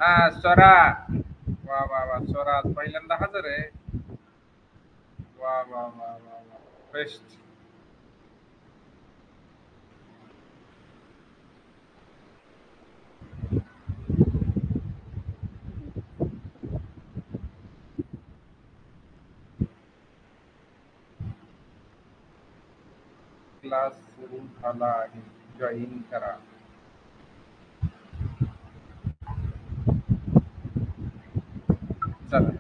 हा स्वरा. वा वा वा, स्वरा आज पहिल्यांदा हजर आहे. वा वा वा वा वा, बेस्ट. क्लास सुरू झाला आहे, जॉईन करा. चला.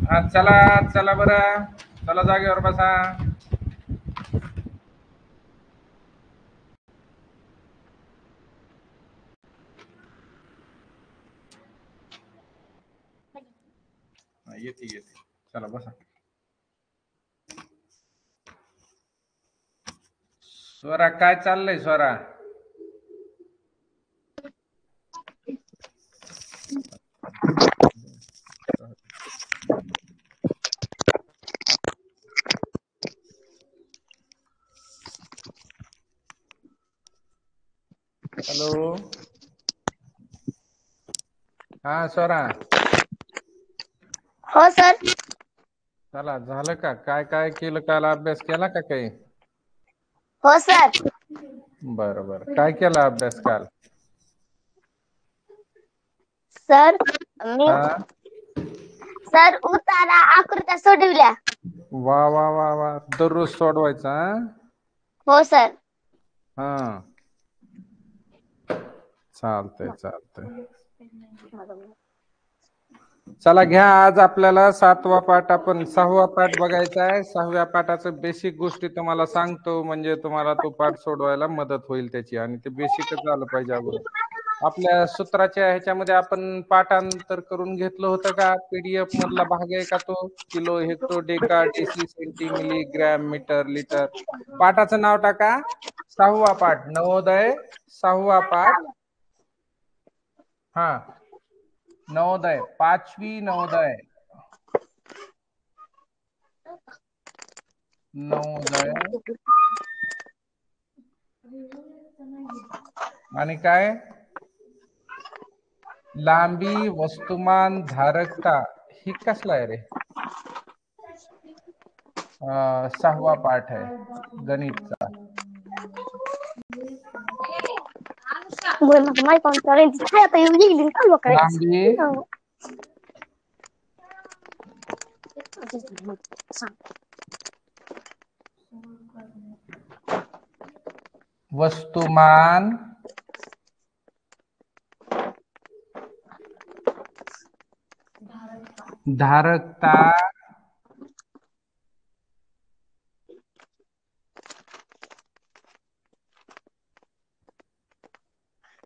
हा चला चला बरं, चला जागेवर बसा. येते येते, चला बसा. स्वरा काय चाललंय स्वरा? हॅलो. हा स्वरा. हो सर. चला झालं का? काय काय केलं काल? अभ्यास केला का काही? हो सर. बरं बरं, काय केला अभ्यास काल? सर मी हा. सर उतारा आकृत्या सोडविल्या. वा वा वा वा, दररोज सोडवायचा? हो सर. हा, चालतंय चालतंय. चला घ्या, आज आपल्याला 7वा पाठ, आपण 6वा पाठ बघायचा आहे. 6व्या पाठाचं बेसिक गोष्टी तुम्हाला सांगतो, म्हणजे तुम्हाला तो पाठ सोडवायला मदत होईल त्याची, आणि ते बेसिकच झालं पाहिजे अगोदर. आपल्या सूत्राच्या ह्याच्यामध्ये आपण पाठांतर करून घेतलं होतं का? पीडीएफ मधला भाग आहे का तो? Kilo, hecto, deca, deci, centi, milli, gram, metre, litre. पाठाचं नाव टाका 6वा पाठ, नवोदय 6वा पाठ. हा, नवोदय, 5वी नवोदय. नवोदय. आणि काय? लांबी, वस्तुमान, धारकता. ही कसला आहे रे? 6वा पाठ आहे गणितचा. लांबी, वस्तुमान, धारकता,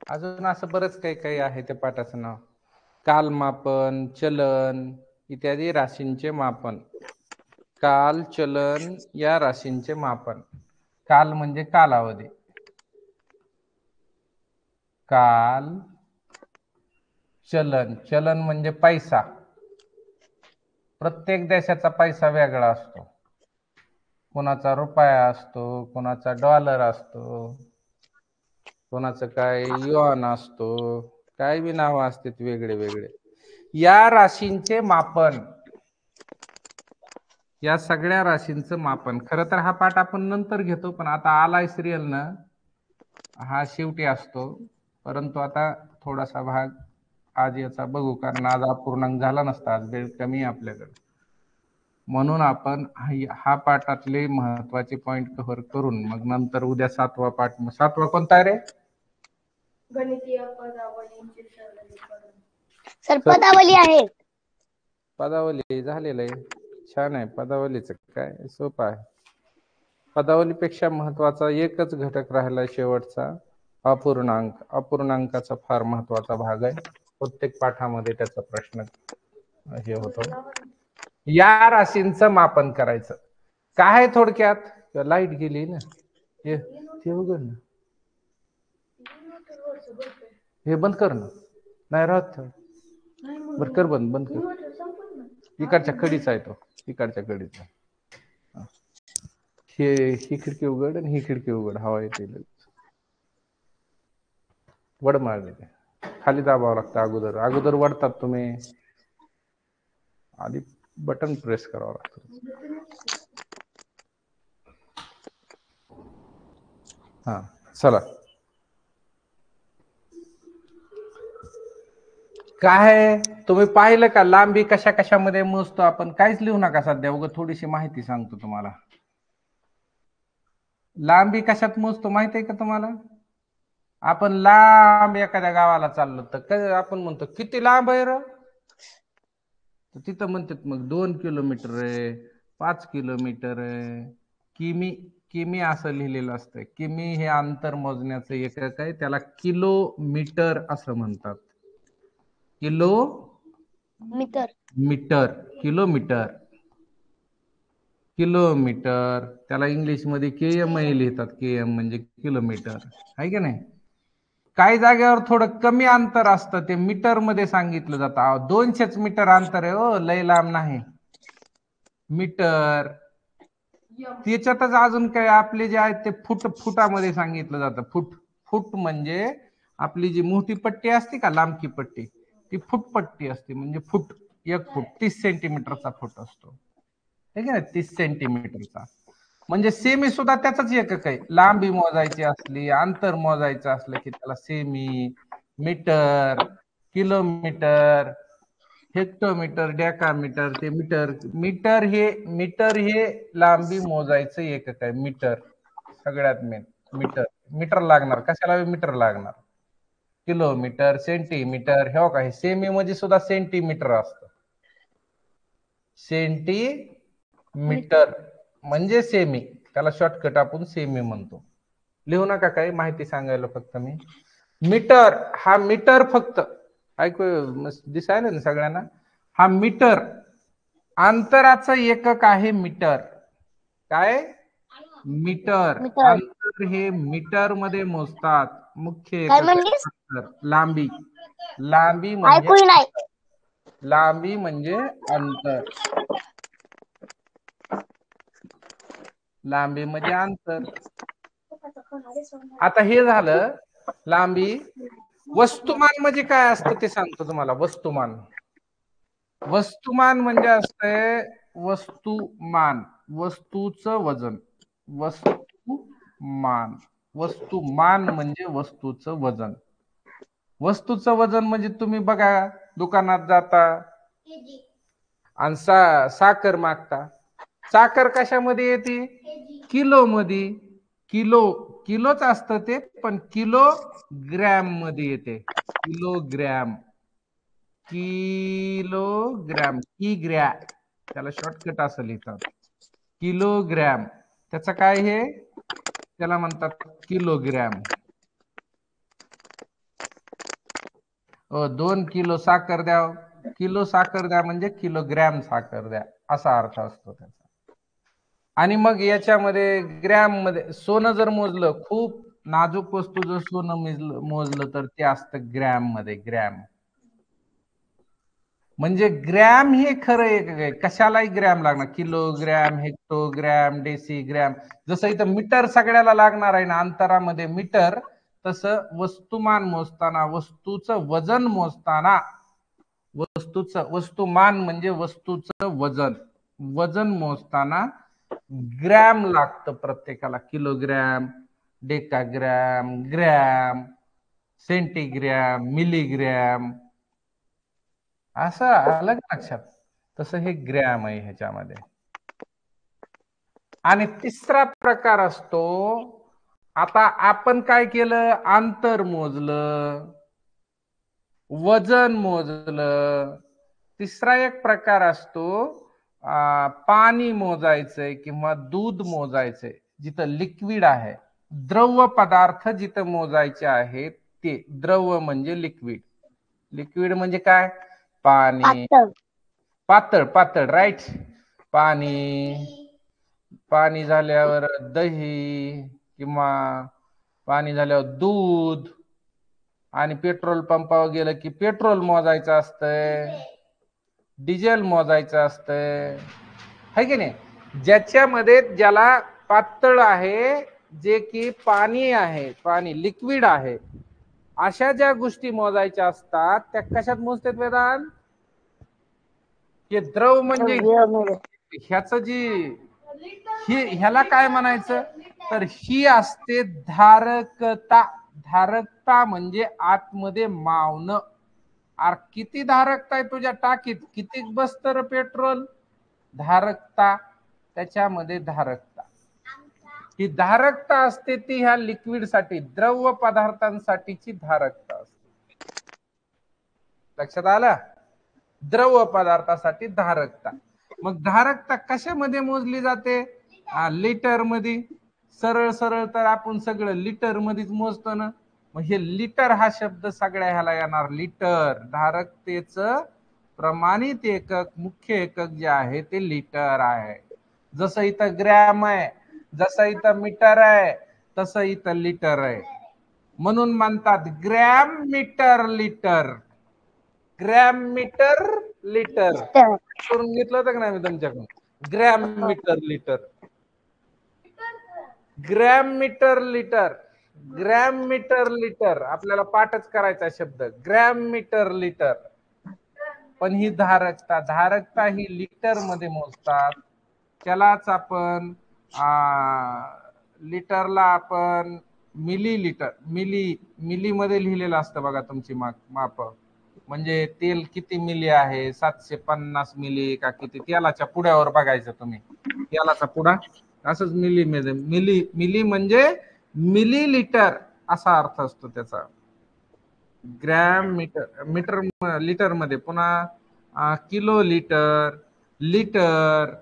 अजून असं बरंच काही काही आहे त्या पाठाचं नाव. कालमापन, चलन इत्यादी राशींचे मापन. काल, चलन या राशींचे मापन. काल म्हणजे कालावधी. काल, चलन, चलन म्हणजे पैसा. प्रत्येक देशाचा पैसा वेगळा असतो. कोणाचा रुपया असतो, कोणाचा डॉलर असतो, कोणाचं काय युआन असतो, काय बी नाव असतात वेगळे वेगळे. या राशींचे मापन, या सगळ्या राशींचं मापन. खरं तर हा पाठ आपण नंतर घेतो, पण आता आलाय सिरियल ना, हा शेवटी असतो. परंतु आता थोडासा भाग आज याचा बघू, कारण आज अपूर्णांक झाला नसता, आज वेळ कमी आहे आपल्याकडे. म्हणून आपण हा पाठातले महत्वाचे पॉइंट कव्हर करून मग नंतर उद्या 7वा पाठ. 7वा कोणता आहे रे? गणितीय पदावलींचे सरलीकरण. सर पदावली आहे. पदावली झालेलं आहे, छान आहे. पदावलीचं काय सोपं आहे. पदावलीपेक्षा महत्वाचा एकच घटक राहिला शेवटचा, अपूर्णांक. अपूर्णांकाचा फार महत्वाचा भाग आहे. प्रत्येक पाठामध्ये त्याचा प्रश्न हे होतो. या राशींचं मापन करायचं. काय थोडक्यात? लाईट गेली ना, हे उघड ना, हे बंद कर ना. नाही राहत, बरं कर बंद, बंद कर. इकडच्या कडीचा आहे तो, इकडच्या कडीचा. ही खिडकी उघड आणि ही खिडकी उघड, हवा येते. वड मारले ते खाली दाबावं लागतं. अगोदर वडतात तुम्ही, आधी बटन प्रेस करावं लागतं. हा चला, काय तुम्ही पाहिलं का लांबी कशा कशामध्ये मोजतो आपण? काहीच लिहू नका सध्या, उगा थोडीशी माहिती सांगतो तुम्हाला. लांबी कशात मोजतो माहिती आहे का तुम्हाला? आपण लांब एखाद्या गावाला चाललो तर आपण म्हणतो किती लांब आहे र, तिथं म्हणतात मग 2 किलोमीटर आहे, 5 किलोमीटर आहे, किमी. किमी असं लिहिलेलं असतं. किमी हे अंतर मोजण्याचं एकक आहे, त्याला किलोमीटर असं म्हणतात. मीटर. किलोमीटर. त्याला इंग्लिश मध्ये केएम लिहितात. केएम म्हणजे किलोमीटर, आहे की नाही? काही जागेवर थोडं कमी अंतर असतं, ते मीटर मध्ये सांगितलं जातं. 200 मीटर अंतर आहे हो, लय लांब नाही. मीटर. त्याच्यातच अजून काय आपले जे आहेत ते फुटामध्ये सांगितलं जातं. फूट म्हणजे आपली जी मोठी पट्टी असते का, लांबकी पट्टी, ती फुटपट्टी असते. म्हणजे फूट, 1 फूट 30 सेंटीमीटरचा फूट असतो, ठीक आहे ना, 30 सेंटीमीटरचा. म्हणजे सेमी सुद्धा त्याचाच एकक आहे. लांबी मोजायची असली, अंतर मोजायचं असलं की त्याला सेमी, मीटर, किलोमीटर, हेक्टोमीटर, डेकामीटर, ते मीटर हे लांबी मोजायचं एकक आहे. मीटर सगळ्यात मेन. मीटर लागणार कशाला? मीटर लागणार. किलोमीटर, सेंटीमीटर, हे का, हे सेमी मध्ये सुद्धा सेंटीमीटर असतं. सेंटीमीटर म्हणजे सेमी, त्याला शॉर्टकट आपण सेमी म्हणतो. लिहू नका काही, माहिती सांगायला फक्त मी. मीटर हा मीटर फक्त ऐकू दिसायला ना सगळ्यांना, हा मीटर अंतराचं एकक आहे. मीटर काय? मीटर. अंतर हे मीटर मध्ये मोजतात. मुख्य काय एकक म्हणलीस? लांबी. म्हणजे ऐकू नाही. लांबी म्हणजे अंतर. लांबी म्हणजे अंतर. आता हे झालं लांबी. वस्तुमान म्हणजे काय असतं ते सांगतो तुम्हाला. वस्तुमान म्हणजे असतंय वस्तुमान, वस्तूचं वजन. वस्तुमान म्हणजे वस्तूचं वजन. वस्तूचं वजन म्हणजे तुम्ही बघा, दुकानात जाता आणि साखर मागता. साखर कशामध्ये येते? किलो मध्ये. किलोच असतं ते, पण किलोग्रॅम मध्ये येते. किलोग्रॅम. त्याला शॉर्टकट असं लिहितात, किलोग्रॅम. त्याचं काय हे, त्याला म्हणतात किलोग्रॅम. 2 किलो साखर द्या, किलो साखर द्या म्हणजे किलोग्रॅम साखर द्या, असा अर्थ असतो त्याचा. आणि मग याच्यामध्ये ग्रॅम मध्ये सोनं जर मोजलं, खूप नाजूक वस्तू जर सोनं मोजलं तर ते असतं ग्रॅम मध्ये. ग्रॅम म्हणजे ग्रॅम हे खरं एक आहे, कशालाही ग्रॅम लागणार. किलोग्रॅम, हेक्टोग्रॅम, डेसिग्रॅम. जसं इथं मीटर सगळ्याला लागणार आहे ना अंतरामध्ये मीटर, तसं वस्तुमान मोजताना, वस्तूचं वजन मोजताना, वस्तुमान म्हणजे वस्तूचं वजन मोजताना ग्रॅम लागतं प्रत्येकाला. किलोग्रॅम, डेकाग्रॅम, ग्रॅम, सेंटीग्रॅम, मिलीग्रॅम, असं अलग लक्षात. तसं हे ग्रॅम आहे ह्याच्यामध्ये. आणि तिसरा प्रकार असतो, आता आपण काय केलं, अंतर मोजलं, वजन मोजलं. तिसरा एक प्रकार असतो, पाणी मोजायचंय किंवा दूध मोजायचंय, जिथं लिक्विड आहे, द्रव पदार्थ जिथं मोजायचे आहे ते. द्रव म्हणजे लिक्विड म्हणजे काय? पाणी. पातळ राईट. पाणी झाल्यावर दही, किंवा पाणी झाल्यावर दूध. आणि पेट्रोल पंपावर गेलं की पेट्रोल मोजायचं असतंय. डिझेल मोजायचं असतं, है की नाही? ज्याच्यामध्ये ज्याला पातळ आहे, जे की पाणी आहे, पाणी लिक्विड आहे, अशा ज्या गोष्टी मोजायच्या असतात त्या कशात मोजतात वेदांत? हे द्रव म्हणजे द्रव्यामध्ये. ह्याचं जी ह्याला काय म्हणायचं, तर ही असते धारकता. धारकता म्हणजे आतमध्ये मावणं. अरे किती धारकता आहे तुझ्या टाकीत, किती बसतं रे पेट्रोल? धारकता, त्याच्यामध्ये धारकता. ही धारकता असते ती ह्या लिक्विड साठी, द्रव पदार्थांसाठीची धारकता असते. लक्षात आलं? द्रव पदार्थासाठी धारकता. मग धारकता कशामध्ये मोजली जाते? लिटर मध्ये. सरळ सरळ तर आपण सगळं लिटर मध्येच मोजतो ना. मग हे लिटर हा शब्द सगळ्या ह्याला येणार. लिटर धारकतेचं प्रमाणित एकक, मुख्य एकक जे आहे ते लिटर आहे. जसं इथं ग्रॅम आहे, जसं इथं मीटर आहे, तसं इथं लिटर आहे. म्हणून म्हणतात gram metre litre. Gram metre litre करून घेतलं होतं का नाही मी तुमच्याकडून? Gram metre litre, gram metre litre, gram metre litre. आपल्याला पाठच करायचा शब्द ग्रॅम मीटर लिटर. पण ही धारकता, धारकता ही लिटर मध्ये मोजतात. त्यालाच आपण लिटरला आपण मिली लिटर, मिली मध्ये लिहिलेलं असतं बघा तुमची माप. म्हणजे तेल किती मिली आहे, 750 मिली का किती, तेलाच्या पुड्यावर बघायचं तुम्ही. तेलाचा पुडा असंच मिली मध्ये, मिली म्हणजे मिली लिटर असा अर्थ असतो त्याचा. ग्रॅम मीटर, मीटर लिटर मध्ये. पुन्हा kilo litre, litre,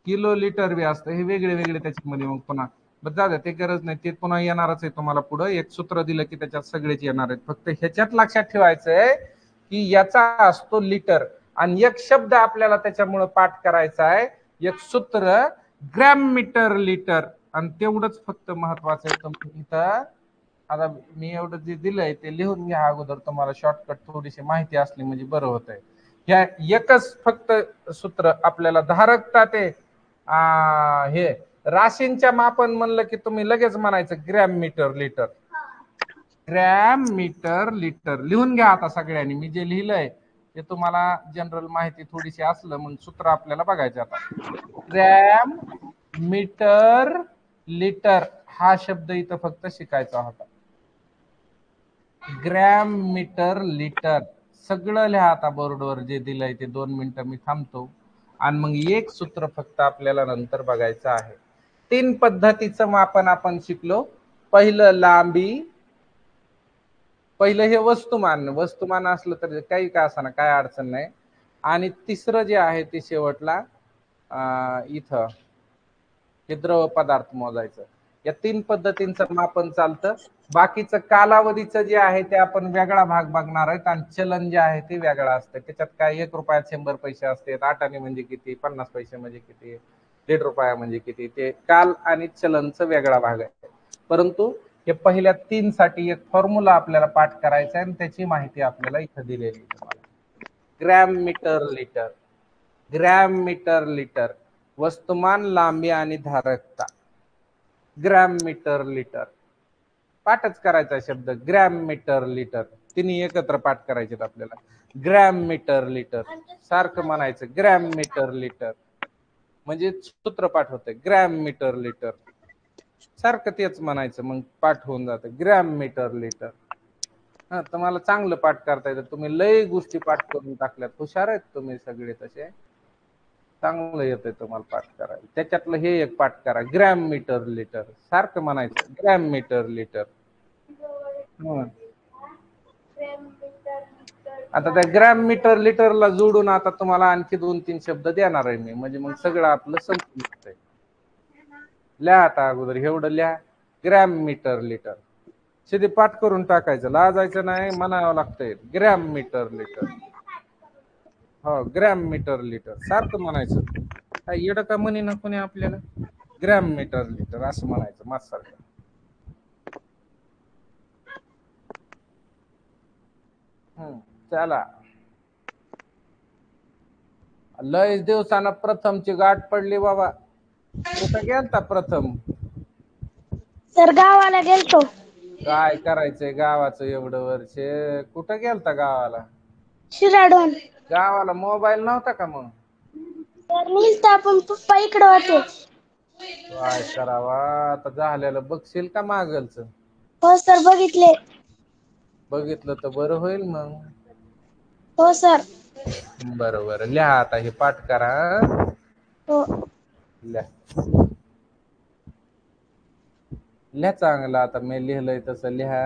kilo litre बी असतं. हे वेगळे वेगळे त्याच्यामध्ये. मग पुन्हा बरं जाऊ द्या, ते गरज नाही, ते पुन्हा येणारच आहे तुम्हाला पुढं. एक सूत्र दिलं की त्याच्यात सगळेच येणार आहेत. फक्त ह्याच्यात लक्षात ठेवायचंय की याचा असतो लिटर, आणि एक शब्द आपल्याला त्याच्यामुळं पाठ करायचा आहे, एक सूत्र ग्रॅम मीटर लिटर. आणि तेवढंच फक्त महत्वाचं आहे. तुम्ही इथं आता मी एवढं जे दिलंय ते लिहून घ्या अगोदर. तुम्हाला शॉर्टकट थोडीशी माहिती असली म्हणजे बरं होत आहे. ह्या एकच फक्त सूत्र आपल्याला धारकता ते हे राशींच्या मापन म्हणलं की तुम्ही लगेच म्हणायचं gram metre litre. Gram metre litre लिहून घ्या आता सगळ्यांनी. मी जे लिहिलंय ते तुम्हाला जनरल माहिती थोडीशी असलं म्हणून सूत्र आपल्याला बघायचं आता. ग्रॅम मीटर लिटर हा शब्द इथं फक्त शिकायचा होता. ग्रॅम मीटर लिटर सगळं लिहा आता बोर्डवर जे दिलंय ते. 2 मिनिटं मी थांबतो आणि मग एक सूत्र फक्त आपल्याला नंतर बघायचं आहे. 3 पद्धतीचं मापन आपण शिकलो. पहिलं लांबी, पहिलं हे वस्तुमान. वस्तुमान असलं तर काही का असना, काय अडचण नाही. आणि तिसरं जे आहे ते शेवटला इथं हे द्रव पदार्थ मोजायचं. या 3 पद्धतींचं मापन चालतं. बाकीचं कालावधीचं जे आहे ते आपण वेगळा भाग बघणार आहेत. आणि चलन जे आहे ते वेगळं असतं. त्याच्यात काय 1 रुपयात 100 पैसे असते, 8 आणे म्हणजे किती, 50 पैसे म्हणजे किती, 1.5 रुपया म्हणजे किती, ते काल आणि चलनचा वेगळा भाग आहे. परंतु हे पहिल्या 3 साठी एक फॉर्म्युला आपल्याला पाठ करायचा आहे आणि त्याची माहिती आपल्याला इथं दिलेली आहे तुम्हाला. Gram metre litre, gram metre litre, वस्तुमान, लांबी आणि धारकता. ग्रॅम मीटर लिटर पाठच करायचा शब्द ग्रॅम मीटर लिटर. तिन्ही एकत्र पाठ करायचे आपल्याला. ग्रॅम मीटर लिटर सारखं म्हणायचं ग्रॅम मीटर लिटर, म्हणजे सूत्र पाठ होतंय ग्रॅम मीटर लिटर. सारखं तेच म्हणायचं, मग पाठ होऊन जातं ग्रॅम मीटर लिटर. हा, तुम्हाला चांगलं पाठ करता येतं. तुम्ही लय गोष्टी पाठ करून टाकल्यात, हुशार आहेत तुम्ही सगळे तसे. चांगलं येतंय तुम्हाला पाठ करायला. त्याच्यातलं हे एक पाठ करा ग्रॅम मीटर लिटर. सारखं म्हणायचं ग्रॅम मीटर लिटर. आता त्या ग्रॅम मीटर लिटरला जोडून आता तुम्हाला आणखी 2-3 शब्द देणार आहे मी, म्हणजे मग सगळं आपलं संपलं. लिहा आता अगोदर एवढं लिहा ग्रॅम मीटर लिटर. सिधी पाठ करून टाकायचं, लाजायचं नाही, म्हणावं लागतंय ग्रॅम मीटर लिटर. हो, ग्रॅम मीटर लिटर सारखं म्हणायचं. काय येडं का म्हणे ना कोणी आपल्याला. ग्रॅम मीटर लिटर असं म्हणायचं मस्त सारखं. चला लय दिवसानं प्रथमची गाठ पडली बाबा. कुठं गेलता प्रथम? सर गावाला गेलतो. काय करायचंय गावाचं एवढं वर्ष? कुठं गेलता गावाला? शिराडोन. गावाला मोबाईल नव्हता का मग? सर नीलता पण पप्पा इकडे होते. काय करावा आता, झालेलं बघशील का मागलच? हो सर बघितले. बघितलं तर बरं होईल मग. हो सर. बरोबर, लिहा आता हे पाठ करा. हो. लिहा. लिहा चांगलं, आता मी लिहिलंय तसं लिहा.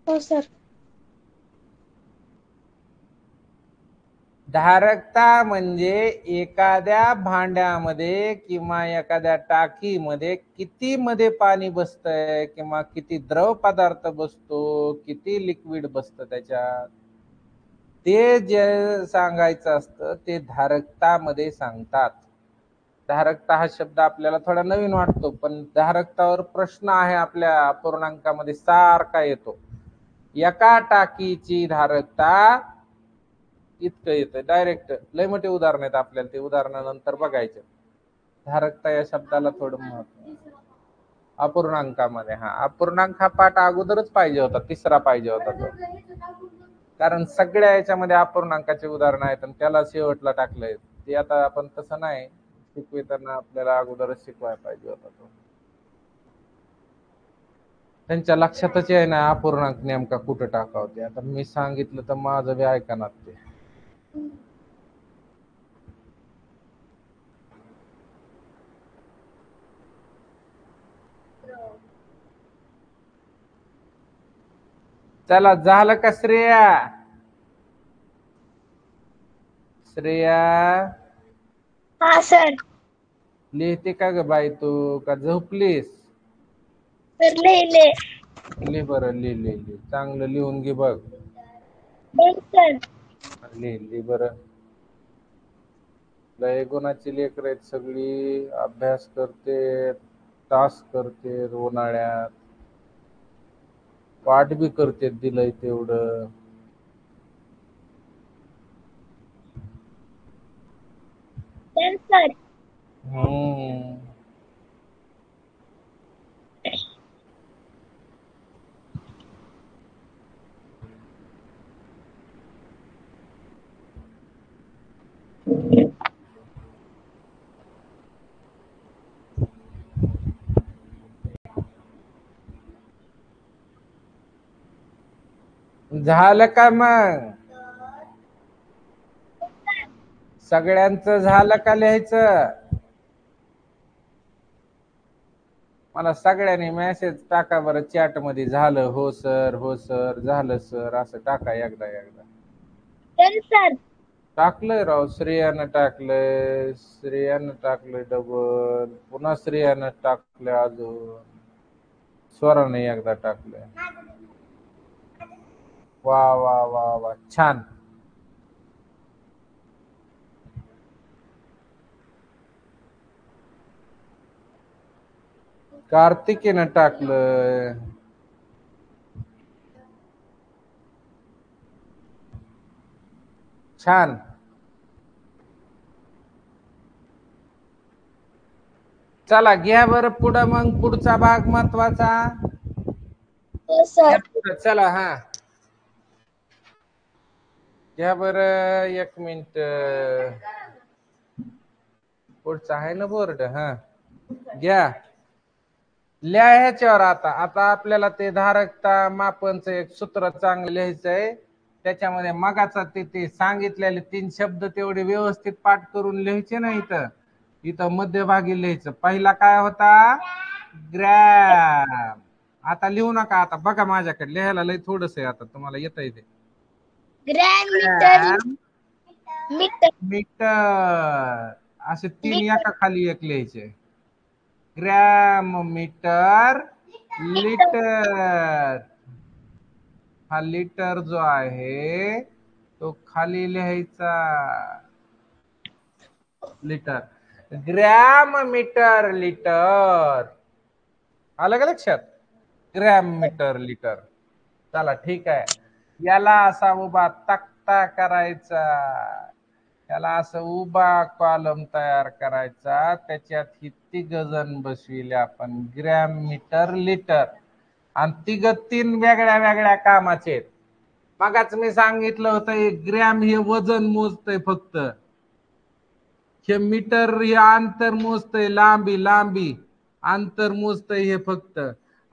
हो सर. धारकता म्हणजे एखाद्या भांड्यामध्ये किंवा एखाद्या टाकीमध्ये किती मध्ये पाणी बसतंय किंवा किती द्रव पदार्थ बसतो, किती लिक्विड बसतं त्याच्यात, ते जे सांगायचं असतं ते धारकता मध्ये सांगतात. धारकता हा शब्द आपल्याला थोडा नवीन वाटतो, पण धारकतावर प्रश्न आहे आपल्या अपूर्णांकामध्ये सारखा येतो. एका टाकीची धारकता इतकं येतं डायरेक्ट. लय मोठे उदाहरण आहेत आपल्याला, ते उदाहरणानंतर बघायचे. धारकता या शब्दाला थोडं महत्व अपूर्णांकामध्ये. हा अपूर्णांक हा पाठ अगोदरच पाहिजे होता, तिसरा पाहिजे होता तो, कारण सगळ्या याच्यामध्ये अपूर्णांकाचे उदाहरण आहेत आणि त्याला शेवटला टाकलंय. ते आता आपण तसं नाही शिकविताना, आपल्याला अगोदरच शिकवायला पाहिजे होता तो. त्यांच्या लक्षातच आहे ना अपूर्णांक नेमका कुठं टाकावं ते. आता मी सांगितलं तर माझं बी ऐकणार ते. चला झालं का श्रेया? श्रेया हा सर. लिहिते का ग बाई तू, का झोपलीस? सर लिहिले. लिह बरं, लिह लिह लिह, चांगलं लिहून घे बघ. हो सर. लिह लिह बरं. लय गुणाची लेकरं आहेत सगळी, अभ्यास करते, तास करते उन्हाळ्यात, पाठ बी करते दिलंय तेवढं. सर. हम्म. झालं का मग? सगळ्यांचं झालं का लिहायचं? मला सगळ्यांनी मेसेज टाका बरं चॅट मध्ये, झालं हो सर, हो सर, झालं सर, असं टाका एकदा एकदा. सर. टाकलंय राव, श्रेयानं टाकलंय, श्रेयानं टाकलंय डबल, पुन्हा श्रेयानं टाकलंय, अजून स्वराने एकदा टाकलंय. वा वा वा वा, छान. कार्तिकीनं टाकलंय. छान. चला घ्या बरं पुढं, मग पुढचा भाग महत्वाचा. हो सर. चला हा घ्या बरं, एक मिनिट. पुढचा आहे ना बोर्ड? हा घ्या, लिहा ह्याच्यावर. आता आता आपल्याला ते धारकता मापनचं एक सूत्र चांगलं लिहायचंय. त्याच्यामध्ये मगाचा ते सांगितलेले 3 शब्द तेवढे व्यवस्थित पाठ करून लिहायचे ना. इथं इथं मध्यभागी लिहायचं. पहिला काय होता? ग्रॅम. आता लिहू नका, आता बघा माझ्याकडे, लिहायला लय थोडस आहे, आता तुम्हाला येतंय ते. Gram, metre, gram, metre, metre, असे 3 लिटर, एका खाली एक लिहायचे. Gram, metre, litre. हा लिटर जो आहे तो खाली लिहायचा. Litre, gram, metre, litre. आलं का लक्षात? Gram, metre, litre. चला ठीक आहे. याला असा उभा तक्ता करायचा. याला असं उभा कॉलम तयार करायचा, त्याच्यात ही तिघ जण बसविले आपण, ग्रॅम मीटर लिटर, आणि तिघ तीन वेगळ्या वेगळ्या कामाचे आहेत. मगाच मी सांगितलं होतं ग्रॅम हे वजन मोजतय फक्त, हे मीटर हे अंतर मोजतय, लांबी अंतर मोजतय हे फक्त,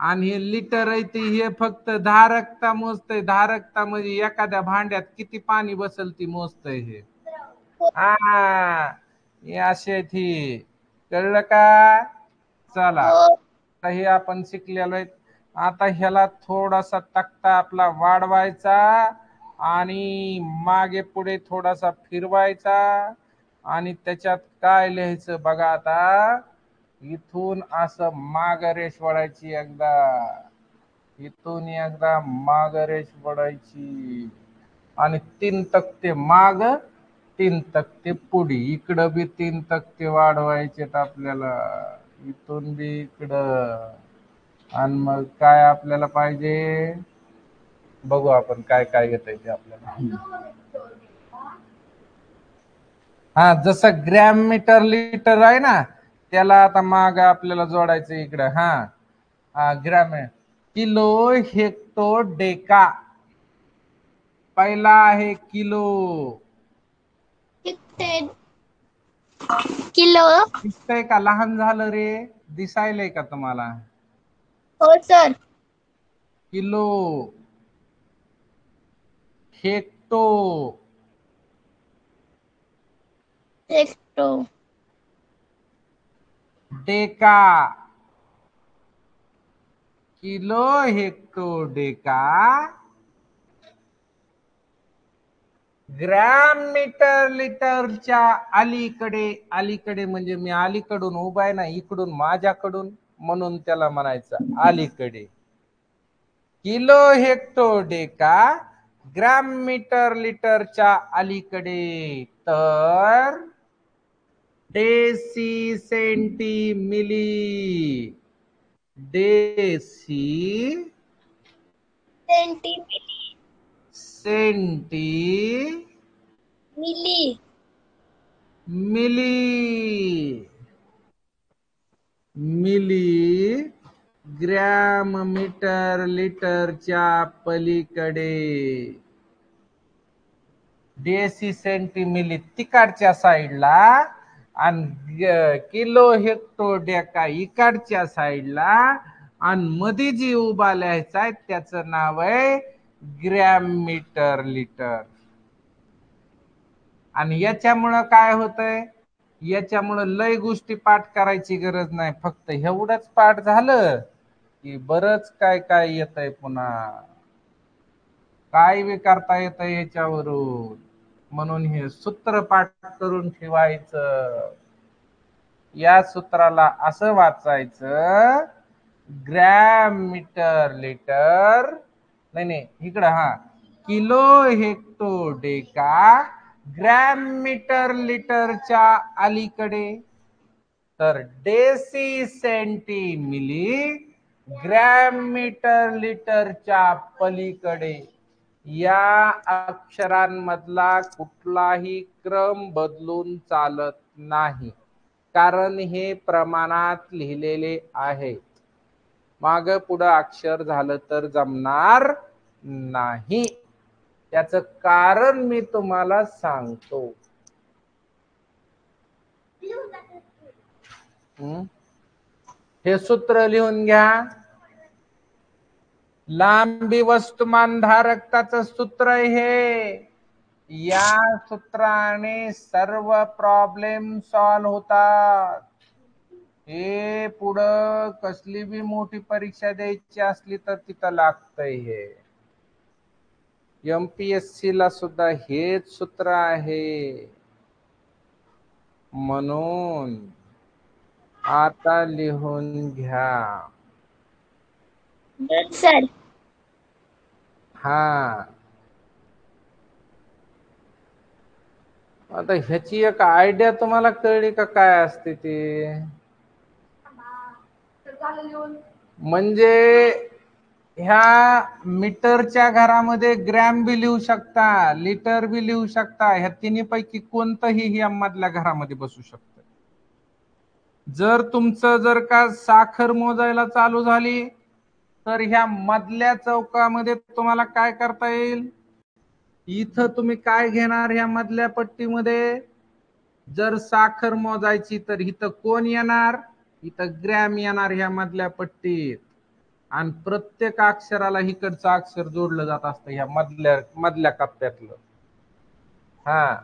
आणि हे लिटर आहे ते हे फक्त धारकता मोजतय, धारकता म्हणजे एखाद्या भांड्यात किती पाणी बसल ती मोजतय हे. हे असे ती कळलं का? चला हो आता हे आपण शिकलेलो आहे. आता ह्याला थोडासा तक्ता आपला वाढवायचा आणि मागे पुढे थोडासा फिरवायचा, आणि त्याच्यात काय लिहायचं बघा. आता इथून असं माग रेष वळायची, एकदा इथून एकदा माग रेष वळायची, आणि 3 तक्ते माग 3 तक्ते पुढे, इकडं बी 3 तक्ते वाढवायचे आपल्याला, इथून बी इकडं. आणि मग काय आपल्याला पाहिजे बघू आपण, काय काय घेता येते आपल्याला. हा, जसं ग्रॅम मीटर लिटर आहे ना, त्याला आता माग आपल्याला जोडायचं इकडं. हा ग्रॅम, किलो हेक्टो डेका, पहिला आहे किलो. किलो. दिसतंय का लहान झालं रे? दिसायलंय का तुम्हाला? हो sir. Kilo, hecto, hecto, deca, kilo hecto deca, gram metre लिटरच्या अलीकडे, अलीकडे म्हणजे मी अलीकडून उभा आहे ना, इकडून माझ्याकडून, म्हणून त्याला म्हणायचं अलीकडे. Kilo hecto deca gram metre लिटरच्या अलीकडे, तर deci centi milli, deci centi centi milli, milli, milli gram metre लिटरच्या पलीकडे. डेसी सेंटी मिली तिकडच्या साईडला, आणि किलो हेक्टो डेका इकडच्या साईडला, आणि मध्ये जी उभा लिहायचा आहे त्याचं नाव आहे ग्रॅम मीटर लिटर. आणि याच्यामुळं काय होतंय, याच्यामुळं लय गोष्टी पाठ करायची गरज नाही, फक्त एवढंच पाठ झालं की बरंच काय काय येतंय, पुन्हा काय बी करता येतं याच्यावरून. म्हणून हे सूत्र पाठ करून ठेवायचं. या सूत्राला असं वाचायचं, ग्रॅम मीटर लिटर, नाही इकडं, kilo hecto deca gram metre लिटरच्या अलीकडे, तर deci centi milli gram metre लिटरच्या पलीकडे. या अक्षरांमधला कुठलाही क्रम बदलून चालत नाही, कारण हे प्रमाणात लिहिलेले आहे. माग पुढं अक्षर झालं तर जमणार नाही. त्याचं कारण मी तुम्हाला सांगतो. हे सूत्र लिहून घ्या. लांबी वस्तुमान धारकताचं सूत्र हे. या सूत्राने सर्व प्रॉब्लेम सॉल्व होतात. हे पुढं कसली बी मोठी परीक्षा द्यायची असली तर तिथं लागतंय हे. MPSC ला सुद्धा हेच सूत्र आहे. म्हणून आता लिहून घ्या. सर. आता ह्याची एक आयडिया तुम्हाला कळली का काय असते ते? म्हणजे ह्या मीटरच्या घरामध्ये ग्रॅम बी लिहू शकता, लिटर बी लिहू शकता. ह्या तिन्ही पैकी कोणतंही ह्या मधल्या घरामध्ये बसू शकतं. जर तुमचं जर का साखर मोजायला चालू झाली तर ह्या मधल्या चौकामध्ये तुम्हाला काय करता येईल, इथं तुम्ही काय घेणार ह्या मधल्या पट्टीमध्ये, जर साखर मोजायची तर इथं कोण येणार, इथं ग्रॅम येणार ह्या मधल्या पट्टीत. आणि प्रत्येक अक्षराला इकडचं अक्षर जोडलं जात असतं ह्या मधल्या कप्प्यातलं. हा,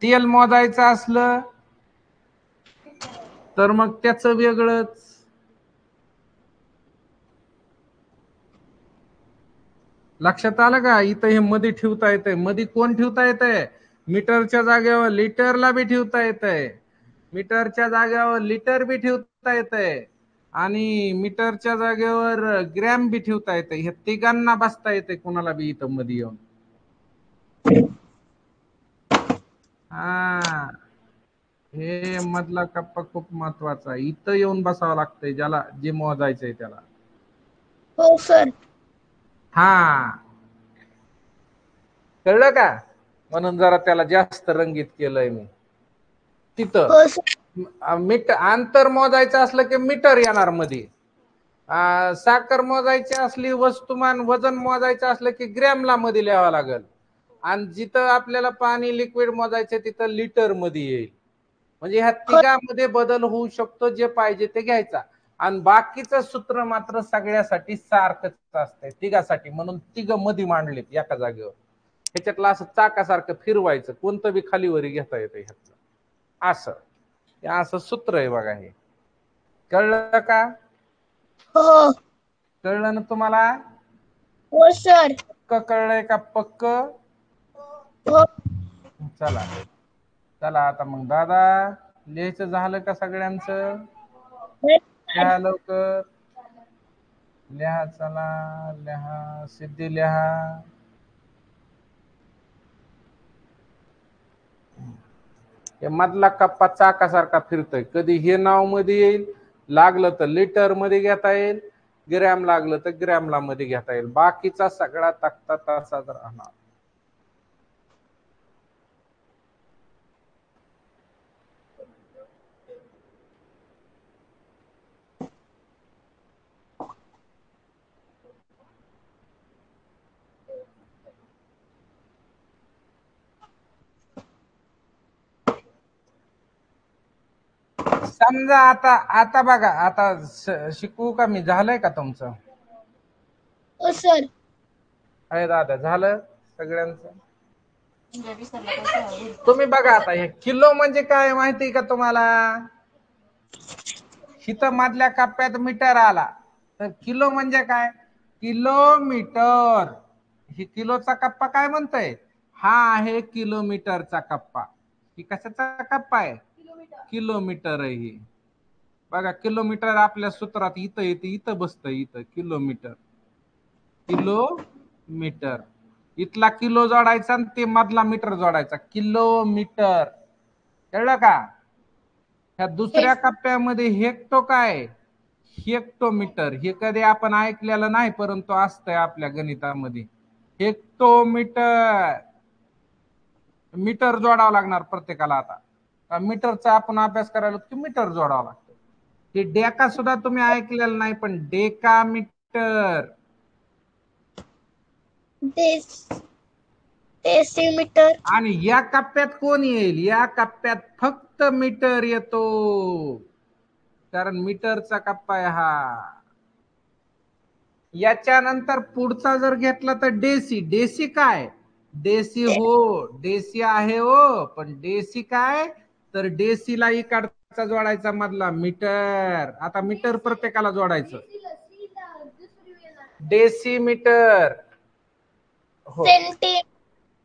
तेल मोजायचं असलं तर मग त्याचं वेगळंच. लक्षात आलं का? इथं हे मध्ये ठेवता येतंय. मध्ये कोण ठेवता येतंय, मीटरच्या जागेवर लिटरला बी ठेवता येतंय, मीटरच्या जागेवर लिटर बी ठेवता येतंय, आणि मीटरच्या जागेवर ग्रॅम बी ठेवता येतंय. हे तिघांना बसता येते कोणाला बी इथं मध्ये येऊन. हा, हे मधला कप्पा खूप महत्वाचा आहे. इथं येऊन बसावं लागतंय ज्याला जे मोजायचंय त्याला. हो सर. हा, कळलं का? म्हणून जरा त्याला जास्त रंगीत केलंय मी. तिथं हो सर. अंतर मोजायचं असलं की मीटर येणार मध्ये, साखर मोजायची असली, वस्तुमान वजन मोजायचं असलं की ग्रॅमला मध्ये लिहावं लागेल, आणि जिथं आपल्याला पाणी लिक्विड मोजायचं तिथं लिटर मध्ये येईल. म्हणजे ह्या तिघांमध्ये बदल होऊ शकतो, जे पाहिजे ते घ्यायचा. आणि बाकीचं सूत्र मात्र सगळ्यासाठी सारखंच असतंय तिघासाठी, म्हणून तिघ मध्ये मांडलेत एका जागेवर. ह्याच्यातलं असं चाकासारखं फिरवायचं, कोणतं बी खालीवरी घेता येतं ह्यातलं. असं सूत्र आहे बघा. हे कळलं का? हो. कळलं ना तुम्हाला? हो सर. कळलंय का पक्क? हो. चला चला, आता मग दादा लिहायचं झालं का सगळ्यांचं? लिहा लवकर, लिहा. चला लिहा, सिद्धी लिहा. हे मधला कप्पा चाकासारखा फिरतोय. कधी हे नाव मध्ये येईल, लागलं तर लिटर मध्ये घेता येईल, ग्रॅम लागलं तर ग्रॅमला मध्ये घेता येईल. बाकीचा सगळा तक्ता तसाच राहणार. समजा आता बघा, आता शिकवू का मी? झालंय का तुमचं? हो सर. अरे दादा, झालं सगळ्यांचं? तुम्ही बघा आता, हे किलो म्हणजे काय माहिती का तुम्हाला? इथं मधल्या कप्प्यात मीटर आला तर किलो म्हणजे काय? किलोमीटर. ही किलोचा कप्पा काय म्हणतोय? हा आहे किलोमीटरचा कप्पा. ही कशाचा कप्पा आहे? किलोमीटर आहे ही. बघा, किलोमीटर आपल्या सूत्रात इथं येते, इथं बसतं, इथं किलोमीटर. किलोमीटर, इथला किलो जोडायचा आणि ते मधला मीटर जोडायचा, किलोमीटर. कळलं का? ह्या दुसऱ्या कप्प्यामध्ये हेक्टो काय? हेक्टोमीटर. हे कधी आपण ऐकलेलं नाही, परंतु असतंय आपल्या गणितामध्ये. हेक्टोमीटर. मीटर जोडावं लागणार प्रत्येकाला. आता मीटरचा आपण अभ्यास करायला की मीटर जोडावं लागतं. हे डेका सुद्धा तुम्ही ऐकलेलं नाही, पण डेका मीटर. डेसिमीटर. आणि या कप्प्यात कोण येईल? या कप्प्यात फक्त मीटर येतो, कारण मीटरचा कप्पा आहे हा. याच्यानंतर पुढचा जर घेतला तर डेसी. डेसी काय? डेसी हो, डेसी आहे हो, पण डेसी काय? तर डेसीला इकडचा जोडायचा मधला मीटर. आता मीटर प्रत्येकाला जोडायचं. डेसिमीटर. हो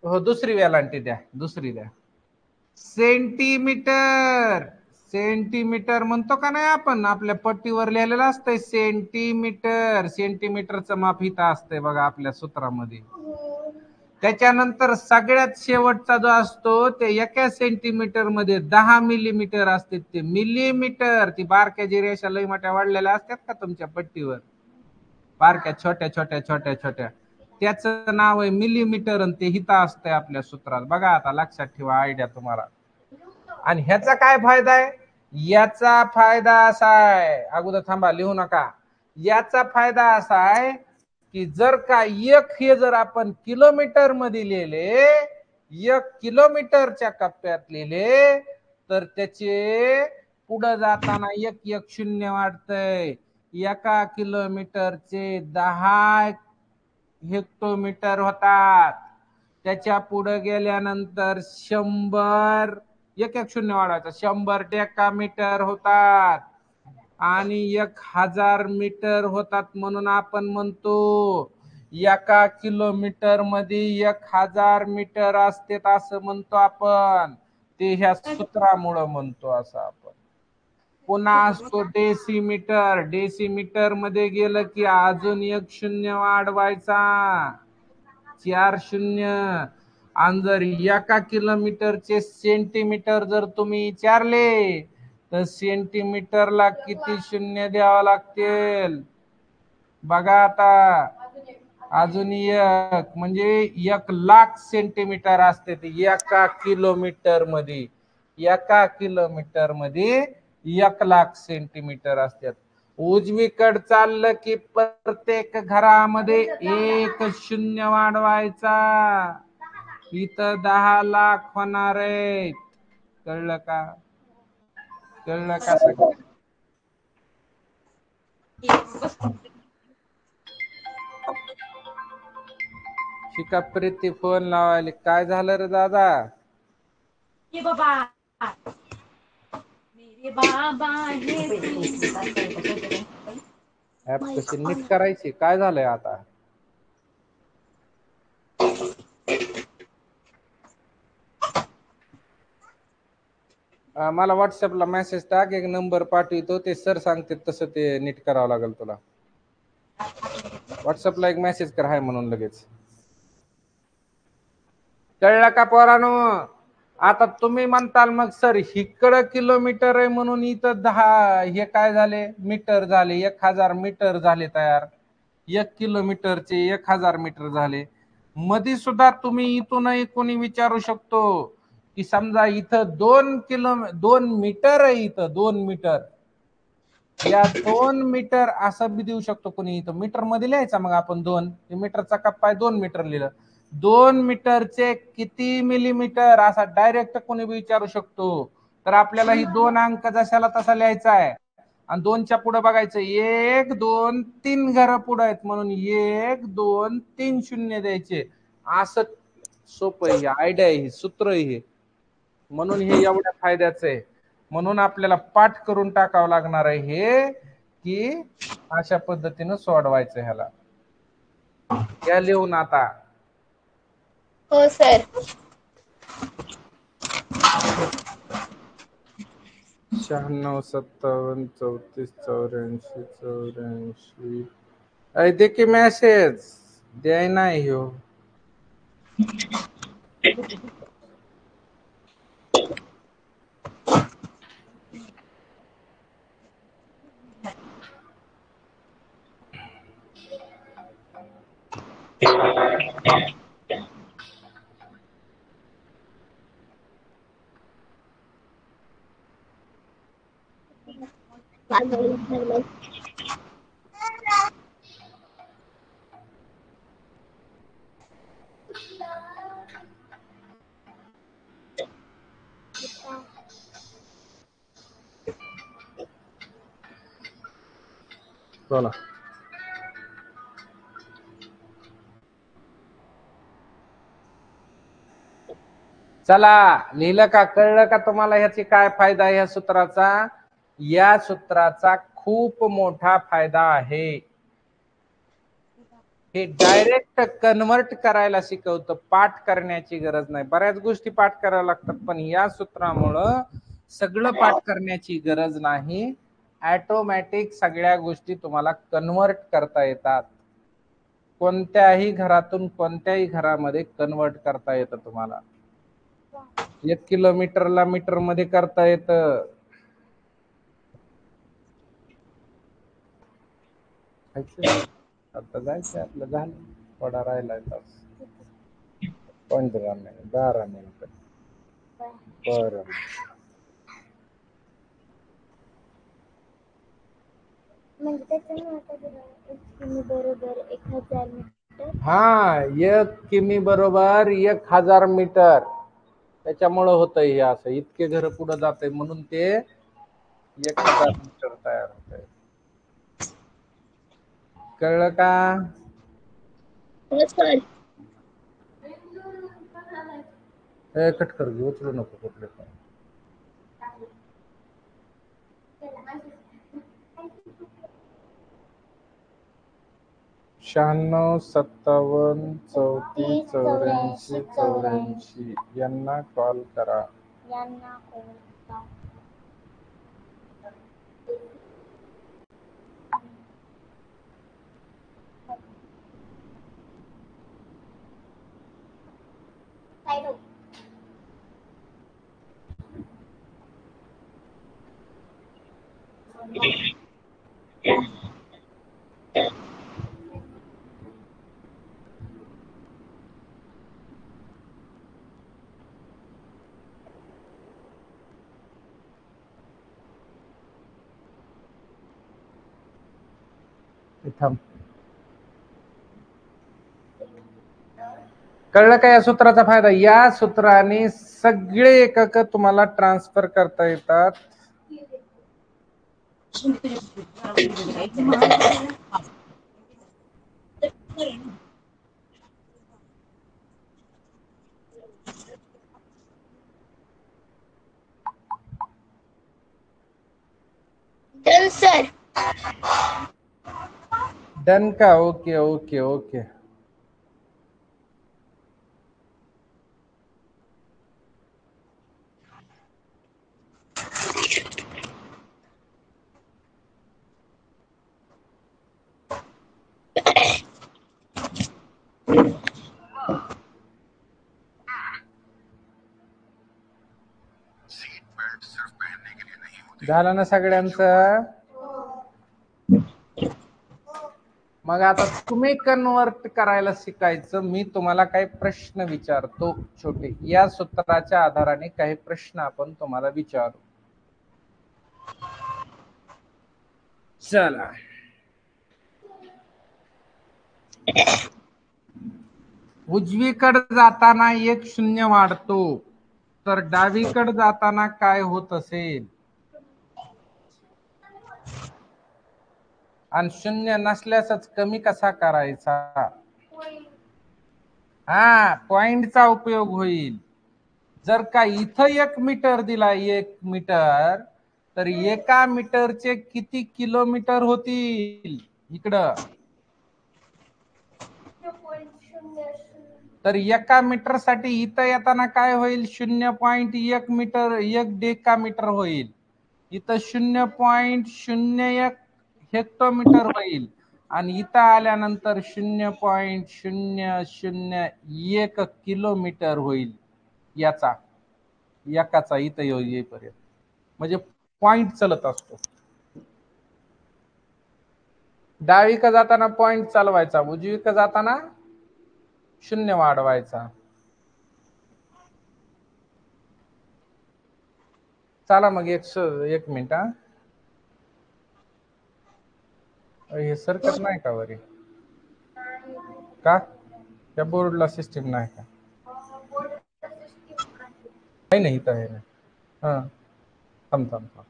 हो, दुसरी वेलांटी द्या, दुसरी द्या. सेंटीमीटर. सेंटीमीटर म्हणतो का नाही आपण? आपल्या पट्टीवर लिहिलेलं असतंय सेंटीमीटर. सेंटीमीटरचं माप इथं असतंय बघा आपल्या सूत्रामध्ये. त्याच्यानंतर सगळ्यात शेवटचा जो असतो ते 1 सेंटीमीटर मध्ये 10 मिलीमीटर असते. ते मिलीमीटर, ती बारक्या जी रेषा लई मोठ्या वाढलेल्या असतात का तुमच्या पट्टीवर, बारक्या छोट्या छोट्या छोट्या छोट्या, त्याचं नाव आहे मिलीमीटर आणि ते हिता असतंय आपल्या सूत्रात. बघा आता लक्षात ठेवा, आयडिया तुम्हाला. आणि ह्याचा काय फायदा आहे? याचा फायदा असा आहे, अगोदर थांबा लिहू नका. याचा फायदा असा आहे की जर का एक हे जर आपण किलोमीटर मध्ये लिहिले, 1 किलोमीटरच्या कप्प्यात लिहिले, तर त्याचे पुढे जाताना 1 वाढतंय. 1 किलोमीटरचे 10 हेक्टोमीटर होतात. त्याच्या पुढे गेल्यानंतर 100, 1 वाढवायचा, 100 डेकामीटर होतात आणि 1000 मीटर होतात. म्हणून आपण म्हणतो 1 किलोमीटर मध्ये 1000 मीटर असते, असं म्हणतो आपण. ते ह्या सूत्रामुळे म्हणतो असं आपण. पुन्हा असतो डेसिमीटर. डेसिमीटर मध्ये गेलं की अजून 1 वाढवायचा, 4 शून्य. आणि जर 1 किलोमीटरचे सेंटीमीटर जर तुम्ही विचारले तर सेंटीमीटरला किती शून्य द्यावं लागतील बघा आता. अजून 1 म्हणजे 1,00,000 सेंटीमीटर असते ते 1 किलोमीटर मध्ये. 1 किलोमीटर मध्ये 1,00,000 सेंटीमीटर असतात. उजवीकडे चाललं की प्रत्येक घरामध्ये 1 शून्य वाढवायचा. इथं 10,00,000 होणार आहेत. कळलं का? कळलं का सगळं? शिका प्रीती फोन लावायला. काय झालं रे दादा? ये बाबा, मेरे बाबा ऍप कशी नीट करायची? काय झालंय आता? मला व्हॉट्सअपला मेसेज टाक, एक नंबर पाठवतो, ते सर सांगते तसं ते नीट करावं लागेल तुला. व्हॉट्सअपला एक मेसेज कर हाय म्हणून लगेच. कळलं का पोरांनो? आता तुम्ही म्हणताल मग सर इकडं किलोमीटर आहे म्हणून इथं 10 हे काय झाले मीटर झाले, 1000 मीटर झाले तयार. 1 किलोमीटरचे 1000 मीटर झाले. मध्ये सुद्धा तुम्ही इथूनही कोणी विचारू शकतो की समजा इथं 2 मीटर आहे, इथं 2 मीटर, या 2 मीटर असं बी देऊ शकतो कोणी. इथं मीटर मध्ये लिहायचा, मग आपण 2 मीटरचा कप्पा आहे, 2 मीटर लिहिलं. 2 मीटरचे किती मिलीमीटर असा डायरेक्ट कोणी विचारू शकतो. तर आपल्याला ही 2 अंक जशाला तसा लिहायचा आहे आणि 2च्या पुढे बघायचं 1 2 3 घर पुढे आहेत म्हणून 1 2 3 शून्य द्यायचे. असं सोपं आहे, आयडिया आहे, हे सूत्र आहे हे. म्हणून हे एवढ्या फायद्याचं आहे. म्हणून आपल्याला पाठ करून टाकावं लागणार आहे हे, की अशा पद्धतीनं सोडवायचं ह्याला. या लिहून आता. हो सर. 96 57 34 84 84. अरे दे की मेसेज द्याय नाही हो. बोला. चला लिहिलं का? कळलं का तुम्हाला ह्याची काय फायदा आहे? या सूत्राचा, या सूत्राचा खूप मोठा फायदा आहे. हे डायरेक्ट कन्वर्ट करायला शिकवतं, पाठ करण्याची गरज नाही. बऱ्याच गोष्टी पाठ करायला लागतात, पण या सूत्रामुळं सगळं पाठ करण्याची गरज नाही. ऑटोमॅटिक सगळ्या गोष्टी तुम्हाला कन्वर्ट करता येतात. कोणत्याही घरातून कोणत्याही घरामध्ये कन्वर्ट करता येतं तुम्हाला. 1 किलोमीटरला मीटर मध्ये करता येतं. आता जायचं आपलं, झालं थोडा राहिलाय तास. 15 मिनिट 12 मिनिट. बरं म्हणजे त्याच्यामुळे बरोबर 1000 मीटर. हा 1 किमी बरोबर 1000 मीटर. त्याच्यामुळं होतंय हे असं, इतके घर पुढे जाते म्हणून ते 1000 मीटर तयार होत आहे. कळलं का? हो सर. कट कर घेऊ, उचलू नको कुठले पण. 96 57 34 84 84 यांना कॉल करा. यांना कोणता थांब. कळलं का या सूत्राचा फायदा? या सूत्राने सगळे एकक तुम्हाला ट्रान्सफर करता येतात. Done sir. डन का? Okay okay okay. झालं ना सगळ्यांचं? मग आता तुम्ही कन्वर्ट करायला शिकायचं. मी तुम्हाला काही प्रश्न विचारतो छोटे, या सूत्राच्या आधाराने काही प्रश्न आपण तुम्हाला विचारू. चला, उजवीकडे जाताना एक शून्य वाढतो, तर डावीकडे जाताना काय होत असेल? आणि शून्य नसल्यासच कमी कसा करायचा? हा, पॉइंटचा उपयोग होईल. जर का इथं 1 मीटर दिला, 1 मीटर, तर 1 मीटरचे किती किलोमीटर होतील इकडं? तर 1 मीटर साठी इथं येताना काय होईल? 0.1 मीटर, 1 डेकामीटर होईल. इथं 0.01 हेक्टोमीटर होईल. आणि इथं आल्यानंतर 0.001 किलोमीटर होईल याचा, एकाचा इथं येईपर्यंत. म्हणजे पॉइंट चलत असतो. डावीकडे जाताना पॉइंट चालवायचा, उजवीकडे जाताना शून्य वाढवायचा. चला मग 1 मिनिट. हे सरकत नाही का वरी? का? त्या बोर्डला सिस्टीम नाही का? नाही नाही, इथं आहे ना. हा, थांब थांब थांब.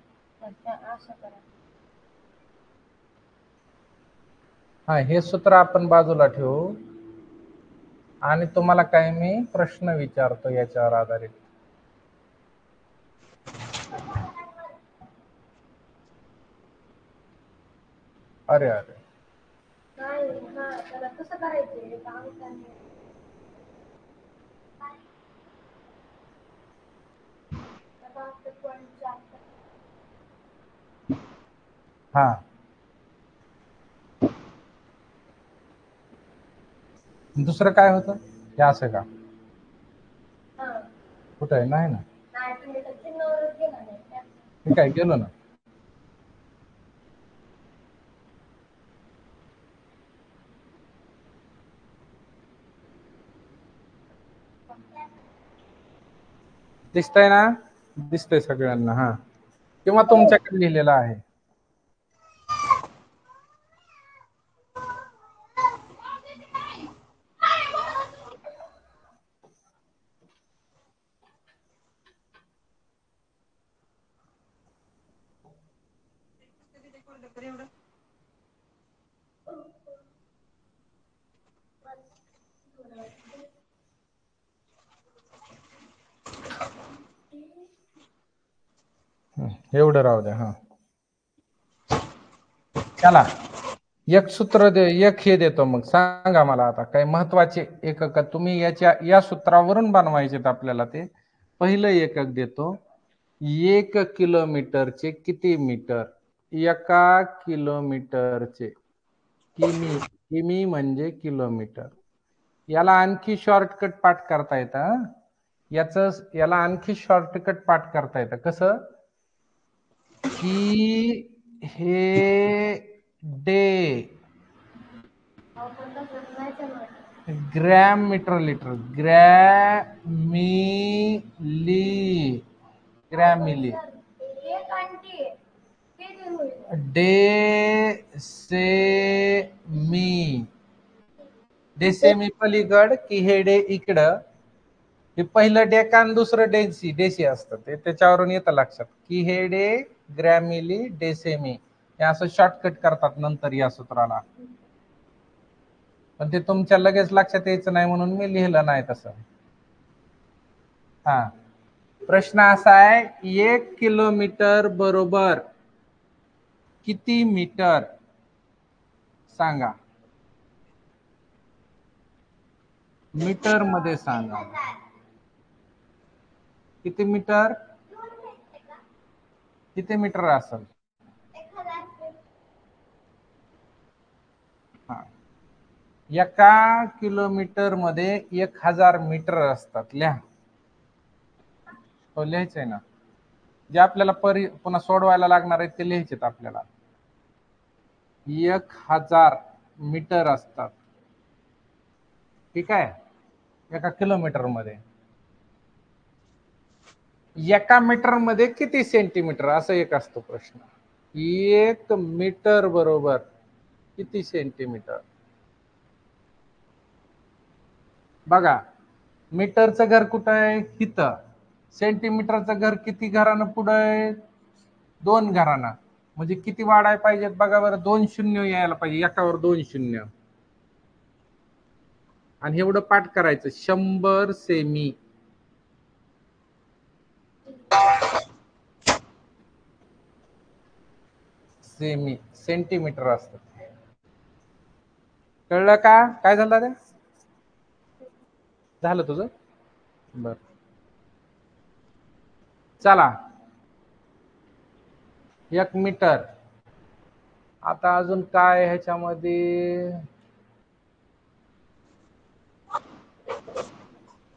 हा, हे सूत्र आपण बाजूला ठेवू आणि तुम्हाला काही मी प्रश्न विचारतो याच्यावर आधारित. अरे अरे, त्याला कसं करायचंय? हा दुसरं काय होतं हे असं का हा. कुठं आहे नाही ना नाही तुम्ही तर चिन्हावरच गेला नाही त्या. मी काय गेलो ना दिसतंय ना दिसतंय सगळ्यांना हा किंवा तुमच्याकडे लिहिलेलं आहे एवढं राहू द्या हा चला एक सूत्र दे एक हे देतो मग सांगा मला आता काही महत्वाचे एकक तुम्ही या सूत्रावरून बनवायचे आपल्याला ते पहिलं एकक देतो 1 किलोमीटरचे किती मीटर एका किलोमीटरचे किमी म्हणजे किलोमीटर याला आणखी शॉर्टकट पाठ करता येतं याला आणखी शॉर्टकट पाठ करता येतं कसं की हे डे आपण तसंच नाही करणार. ग्रॅम मीटर लिटर ग्रॅमिली एक आंटी आहे. ते दे होईल. डेसेमी पलीकड की हे डे इकडं हे पहिलं डेका आणि दुसरं डेसी असतं ते त्याच्यावरून येतं लक्षात की हे डे ग्रॅमिली डेसेमी हे असं शॉर्टकट करतात नंतर या सूत्राला पण ते तुमच्या लगेच लक्षात यायचं नाही म्हणून मी लिहिलं नाही तसं हा प्रश्न असा आहे 1 किलोमीटर बरोबर किती मीटर सांगा मीटर मध्ये सांगा किती मीटर किती मीटर असेल हा एका किलोमीटर मध्ये 1000 मीटर असतात लिहा हो लिहायचंय ना जे आपल्याला पुन्हा सोडवायला लागणार आहे ते लिहायचे आपल्याला 1000 मीटर असतात ठीक आहे एका किलोमीटर मध्ये एका मीटर मध्ये किती सेंटीमीटर असं एक असतो प्रश्न 1 मीटर बरोबर किती सेंटीमीटर बघा मीटरचं घर कुठं आहे इथं सेंटीमीटरचं घर किती घरानं पुढं आहे 2 घरानं म्हणजे किती वाढाय पाहिजेत बघा बरं 2 शून्य यायला पाहिजे एकावर 2 शून्य आणि एवढं पाठ करायचं 100 सेमी सेंटीमीटर असतं कळलं का काय झालं रे झालं तुझं बर चला 1 मीटर आता अजून काय ह्याच्यामध्ये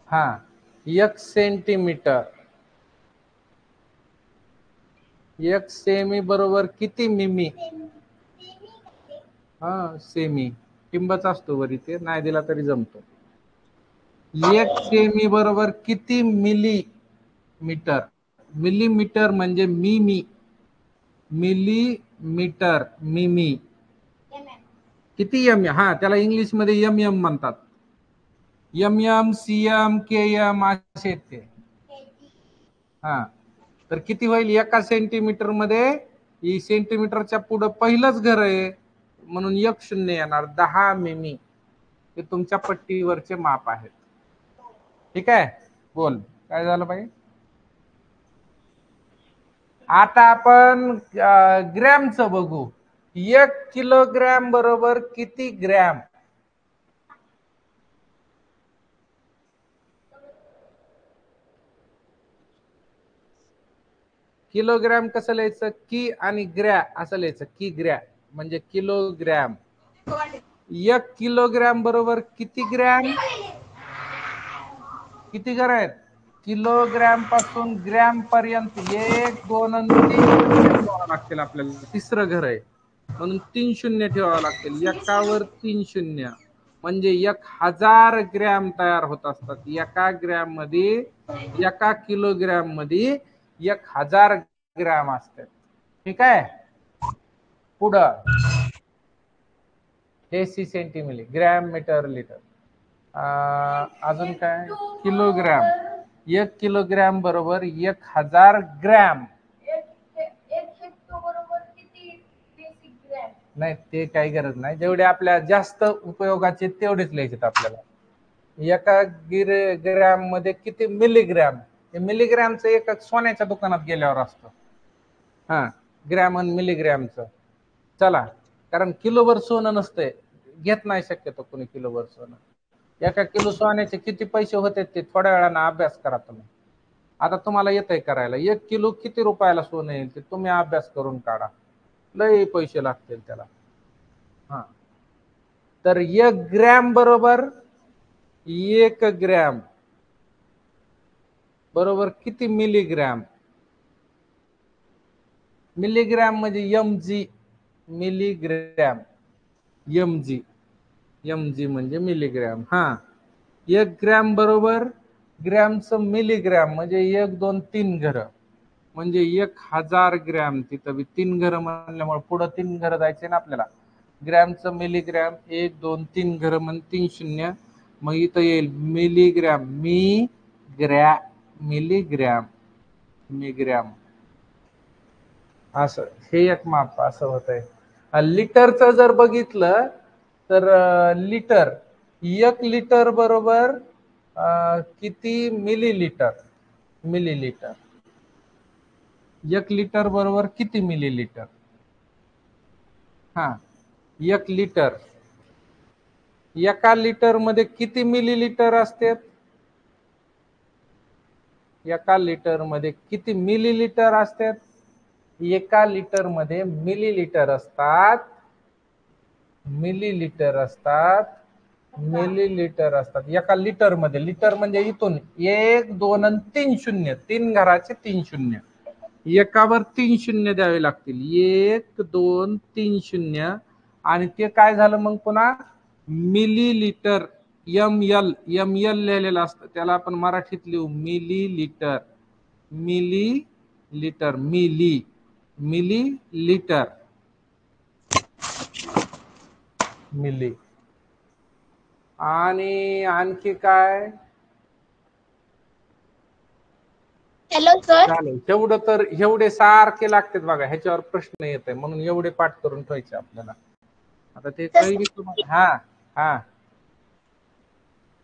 हा 1 सेंटीमीटर 1 सेमी बरोबर किती मिमी हा सेमी टिंबच असतो वरी ते नाही दिला तरी जमतो 1 सेमी बरोबर किती मिलीमीटर मिलीमीटर म्हणजे मिलीमीटर मिमी किती एम हा त्याला इंग्लिश मध्ये एम म्हणतात एम सीएम के एम असे ते हा तर किती होईल एका सेंटीमीटर मध्ये सेंटीमीटरच्या पुढे पहिलंच घर आहे म्हणून 1 शून्य येणार 10 मिमी हे तुमच्या पट्टीवरचे माप आहेत ठीक आहे बोल काय झालं पाहिजे आता आपण ग्रॅमचं बघू 1 किलोग्रॅम बरोबर किती ग्रॅम किलोग्रॅम कसं लिहायचं की आणि ग्रॅ असं लिहायचं की ग्रॅ म्हणजे किलोग्रॅम 1 किलोग्रॅम बरोबर किती ग्रॅम? किती घर आहेत? किलोग्रॅम पासून ग्रॅम पर्यंत 1, 2 आणि 3 शून्य ठेवावं लागतील आपल्याला. तिसरं घर आहे म्हणून 3 शून्य ठेवावं लागतील. एकावर 3 शून्य म्हणजे 1000 ग्रॅम तयार होत असतात. एका ग्रॅम मध्ये, एका किलोग्रॅम मध्ये 1000 ग्रॅम असतात. ठीक आहे. पुढं deci centimetre, gram metre litre. अजून काय? किलोग्रॅम. 1 किलोग्रॅम बरोबर 1000 ग्रॅम. एक हेक्टो बरोबर किती बेसिक ग्रॅम? नाही ते काही गरज नाही. जेवढे आपल्या जास्त उपयोगाचे तेवढेच लिहायचे आपल्याला. एका ग्रॅम मध्ये किती मिलीग्रॅम? हे मिलीग्रॅमचं एकक सोन्याच्या दुकानात गेल्यावर असतं. हा, ग्रॅम आणि मिलीग्रॅमचं. चला, कारण किलोभर सोनं नसतंय, घेत नाही शक्यतो कोणी किलोभर सोनं. एका किलो सोन्याचे किती पैसे होते ते थोड्या वेळानं अभ्यास करा तुम्ही. आता तुम्हाला येतंय करायला. 1 किलो किती रुपयाला सोनं येईल ते तुम्ही अभ्यास करून काढा. लय पैसे लागतील त्याला. हा, तर 1 ग्रॅम बरोबर 1 ग्रॅम बरोबर किती मिलीग्रॅम? मिलीग्रॅम म्हणजे mg, मिलीग्रॅम. mg म्हणजे मिलीग्रॅम. हा, 1 ग्रॅम बरोबर ग्रॅमचं मिलीग्रॅम म्हणजे 1, 2, 3 घर म्हणजे 1000 ग्रॅम. तिथं 3 घर म्हणल्यामुळे पुढे 3 घर जायचे ना आपल्याला. ग्रॅमचं मिलीग्रॅम 1, 2, 3 घर म्हणजे 3 शून्य. मग इथं येईल मिलीग्रॅम. मिलीग्रॅम. असं हे एक माप असं होत आहे. लिटरचं जर बघितलं तर लिटर, 1 लिटर बरोबर किती मिलीलिटर? 1 लिटर बरोबर किती मिलीलिटर? हा, 1 लिटर. एका लिटर मध्ये किती मिलीलिटर असतात? एका लिटर मध्ये किती मिलीलिटर असतात? एका लिटर मध्ये मिलीलिटर असतात. मिलीलिटर असतात एका लिटर मध्ये. लिटर म्हणजे इथून 1, 2 आणि 3 शून्य. 3 घराचे 3 शून्य. एकावर 3 शून्य द्यावे लागतील. 1, 2, 3 शून्य. आणि ते काय झालं मग पुन्हा मिलीलिटर. ml लिहिलेलं असतं त्याला आपण मराठीत लिहू मिलीलिटर. मिलीलिटर. मिलीलिटर. मिली. आणि आणखी काय? Hello sir. चालेल. तेवढं तर एवढे सारखे लागतात बघा. ह्याच्यावर प्रश्न येत आहे म्हणून एवढे पाठ करून ठेवायचे आपल्याला. आता ते काही बी तुम्हाला. हा हा,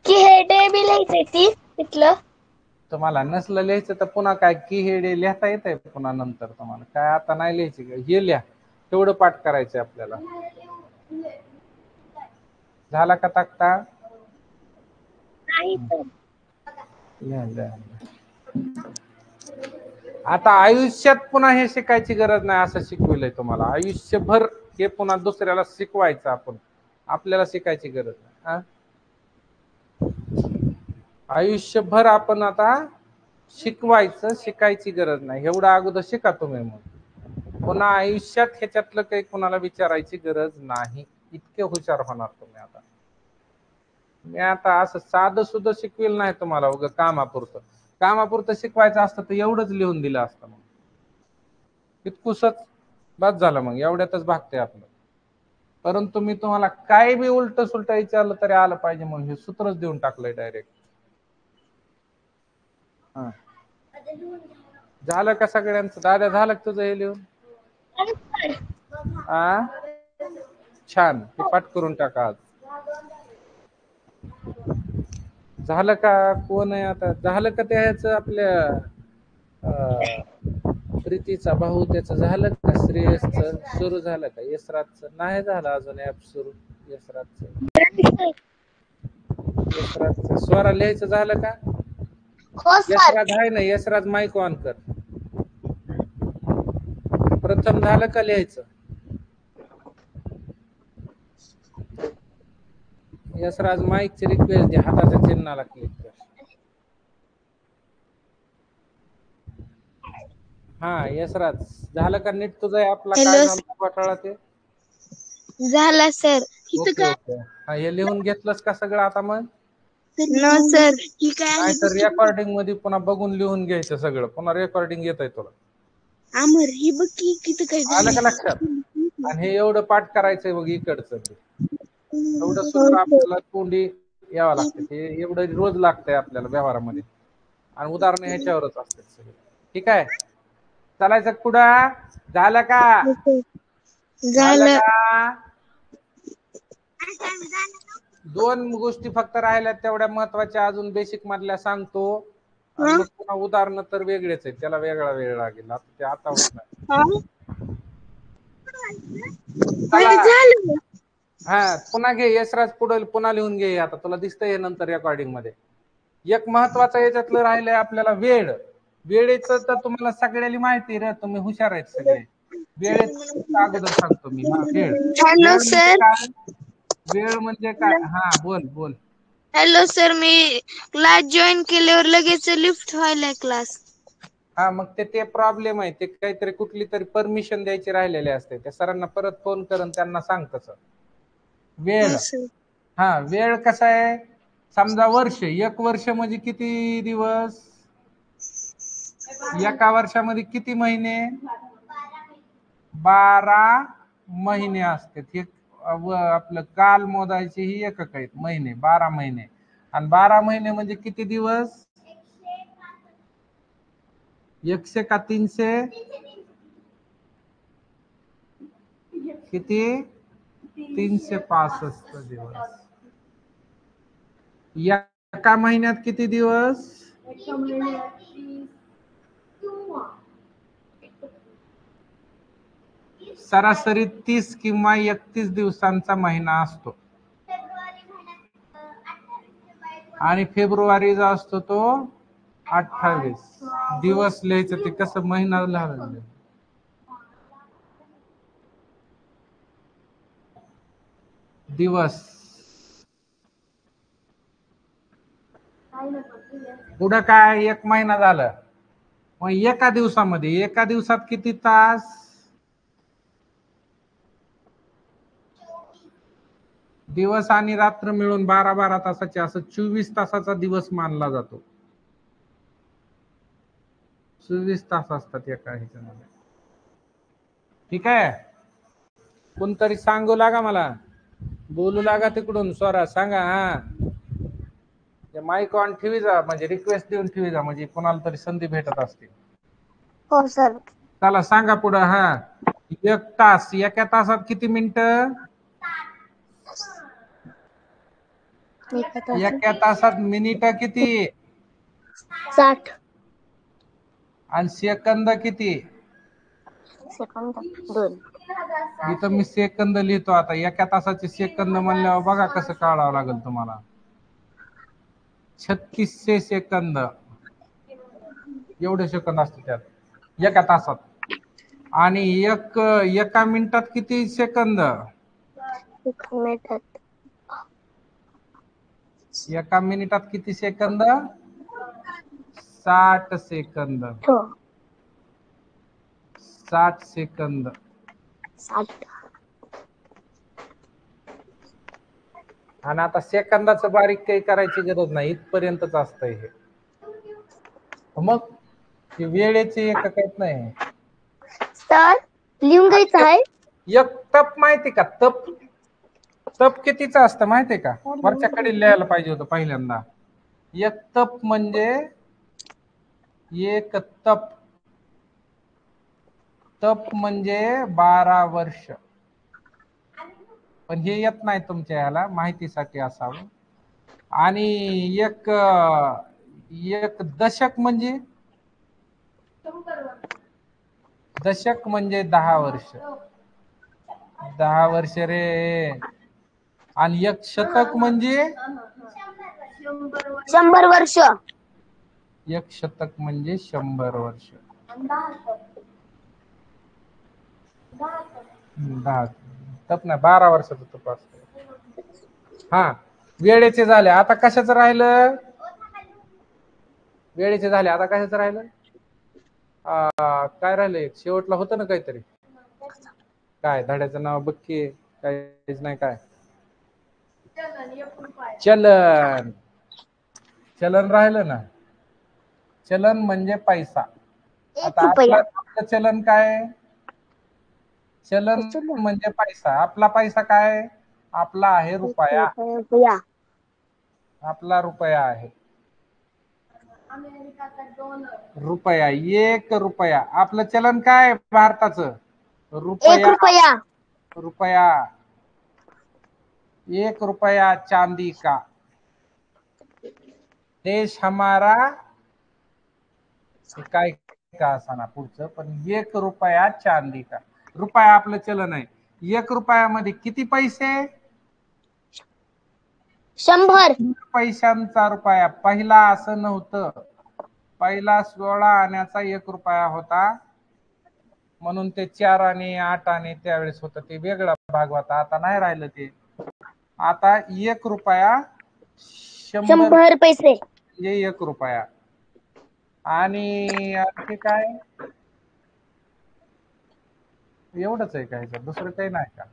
की हे डे बी लिहायचंय ती तिथलं. तुम्हाला नसलं लिहायचं तर पुन्हा काय की हे लिहिता येत आहे पुन्हा नंतर. तुम्हाला काय आता नाही लिहायचे का? हे लिहा. तेवढं पाठ करायचंय आपल्याला. झाला का तक्ता? नाही सर. आता आयुष्यात पुन्हा हे शिकायची गरज नाही असं शिकविलंय तुम्हाला. आयुष्यभर हे पुन्हा दुसऱ्याला शिकवायचं आपण. आपल्याला शिकायची गरज नाही. आयुष्यभर आपण आता शिकवायचं, शिकायची गरज नाही. एवढं अगोदर शिका तुम्ही. मग पुन्हा आयुष्यात ह्याच्यातलं काही कुणाला विचारायची गरज नाही. इतके हुशार होणार तुम्ही आता. मी आता असं साधं सुद्धा शिकविल नाही तुम्हाला उगा कामापुरतं. कामापुरतं शिकवायचं असतं तर एवढंच लिहून दिलं असतं. मग इतकुसच बस झालं. मग एवढ्यातच भागते आपलं. परंतु मी तुम्हाला काय बी उलट सुलट विचारलं तरी आलं पाहिजे म्हणून हे सूत्रच देऊन टाकलंय डायरेक्ट. हा, झालं का सगळ्यांचं? दादा झालं का तुझं हे लिहून? आ, छान. हे पाठ करून टाका आज. झालं का? कोण आहे आता? झालं का त्याचं आपल्या प्रीतीचा भाऊ त्याचं झालं का? श्रेयसचं सुरू झालं का? यशराजचं नाही झालं अजून ऍप सुरू. यशराजचं स्वरा लिहायचं झालं का? हो सर. यशराज आहे ना? यशराज माईक ऑन कर. प्रथम झालं का लिहायचं? यशराज माईकची रिक्वेस्ट दे, हाताच्या चिन्हाला क्लिक कर. हा यशराज, झालं का नीट तुझं आपला काय हॅलो झालं घोटाळा ते? झाला सर. Okay okay. हा, हे लिहून घेतलंस का सगळं आता मग? No sir. ही काय नाही तर रेकॉर्डिंग मध्ये पुन्हा बघून लिहून घ्यायचं सगळं, पुन्हा रेकॉर्डिंग येत आहे तुला. अमर ही बघ की किती काय आलं का झालं. लक्षात? आणि हे एवढं पाठ करायचंय बघ इकडचं. एवढं हो सूत्र सर. आपल्याला तोंडी यावं लागतं, हे एवढं रोज लागतंय आपल्याला व्यवहारामध्ये. आणि उदाहरणं ह्याच्यावरच असतात सगळे. ठीक आहे, चालायचं पुढं. झालं का? झालं झालं. का? दोन गोष्टी फक्त राहिल्या तेवढ्या महत्वाच्या, अजून बेसिक मधल्या सांगतो. आणि मग पुन्हा उदाहरणं तर वेगळेच आहेत, त्याला वेगळा वेळ लागेल, आता ते आता होत नाही. चला. झालं. हा, पुन्हा घे यशराज, पुढे पुन्हा लिहून घे. आता तुला दिसतंय नंतर रेकॉर्डिंग मध्ये. एक महत्वाचं याच्यातलं राहिलंय आपल्याला वेळ. वेळेचं तर तुम्हाला सगळ्याला माहिती रे, तुम्ही हुशार आहेत सगळे. वेळेचं अगोदर सांगतो मी. हा, वेळ. हॅलो वेळ म्हणजे सर. काय? वेळ म्हणजे काय? हा, बोल बोल. हॅलो सर, मी क्लास जॉईन केल्यावर लगेच लिफ्ट व्हायलाय क्लास. हा, मग ते प्रॉब्लेम आहे. ते काहीतरी कुठली तरी परमिशन द्यायची राहिलेली असते. त्या सरांना परत फोन करून त्यांना सांग तसं. वेळ. हो सर. हा, वेळ कसा आहे? समजा वर्ष, एक वर्ष म्हणजे किती दिवस? एका वर्षामध्ये किती महिने? 12 महिने असते. हे आपलं काल मोजायचे ही एकक आहेत, महिने. 12 महिने. आणि 12 महिने म्हणजे किती दिवस? 100 का 300? किती? 365 दिवस. एका महिन्यात किती दिवस? एका महिन्यात 30 किंवा सरासरी 30 किंवा 31 दिवसांचा महिना असतो. आणि फेब्रुवारी जो असतो तो 28 दिवस. लिहायचं ते कसं महिना लिहायचं? दिवस. पुढं काय? एक महिना झालं. मग एका दिवसामध्ये, एका दिवसात किती तास? दिवस आणि रात्र मिळून 12-12 तासाचे, असं 24 तासाचा दिवस मानला जातो. 24 तास असतात एका ह्याच्यामध्ये. ठीक आहे, कोणतरी सांगू लागा, मला बोलू लागा तिकडून. स्वरा सांगा. हा, माईक ऑन ठेवी जा, म्हणजे रिक्वेस्ट देऊन ठेवी जा, म्हणजे कोणाला तरी संधी भेटत असते. हो सर. चला सांगा पुढं. हा, एक तास, एका तासात किती मिनिटं? एका तासात मिनिट किती? 60 आणि सेकंद किती? सेकंद 2. इथं मी सेकंद लिहितो. आता एका तासाचे सेकंद म्हणल्यावर बघा कसं काढावं लागेल तुम्हाला. 3600 सेकंद, एवढे सेकंद असते त्यात एका तासात. आणि एका मिनिटात किती सेकंद? एका मिनिटात किती सेकंद? 60 सेकंद. 60 सेकंद. 60. आणि आता सेकंदाचं बारीक काही करायची गरज नाही, इथपर्यंतच असतंय हे. मग वेळेचे एकक आहेत नाही. सर, लिहून घ्यायचं आहे. एक तप माहिती का? तप. तप कितीचं असतं माहितीये का? वरच्याकडे लिहायला पाहिजे होतं पहिल्यांदा. एक तप म्हणजे एक तप. तप म्हणजे 12 वर्ष. पण हे येत नाही तुमच्या याला, माहितीसाठी असावं. आणि एक दशक म्हणजे? दशक म्हणजे 10 वर्ष. 10 वर्ष रे. आणि एक शतक म्हणजे? 100 वर्ष. एक शतक म्हणजे 100 वर्ष. 10 तप नाही, 12 वर्षाचा तप असतो. हा, वेळेचे झाले, आता कशाचं राहिलं? वेळेचे झाले, आता कशाचं राहिलं? काय राहिलं? एक शेवटला होतं ना काहीतरी. काय धड्याचं नाव बघ की, काहीच नाही. काय? चलन. चलन राहिलं ना. चलन म्हणजे पैसा. एक आता रुपया. आपलं चलन काय? चलन म्हणजे पैसा. आपला पैसा काय? आपला आहे रुपया. रुपया. आपला रुपया आहे. अमेरिकाचा डॉलर. रुपया, 1 रुपया. आपलं चलन काय भारताचं? 1 रुपया. रुपया. रुपया, 1 रुपया चांदी का. देश हमारा, काय का असाना पुढचं, पण 1 रुपया चांदी का. रुपया आपलं चलन आहे. 1 रुपयामध्ये किती पैसे? 100 पैशांचा रुपया. पहिला असं नव्हतं. पहिला 16 आण्याचा 1 रुपया होता, म्हणून ते 4 आणि 8 आणि त्यावेळेस होतं, ते वेगळा भाग होता. आता नाही राहिलं ते. आता 1 रुपया 100 पैसे म्हणजे 1 रुपया. आणि आणखी काय? एवढंच आहे काय? दुसरं काही नाही का?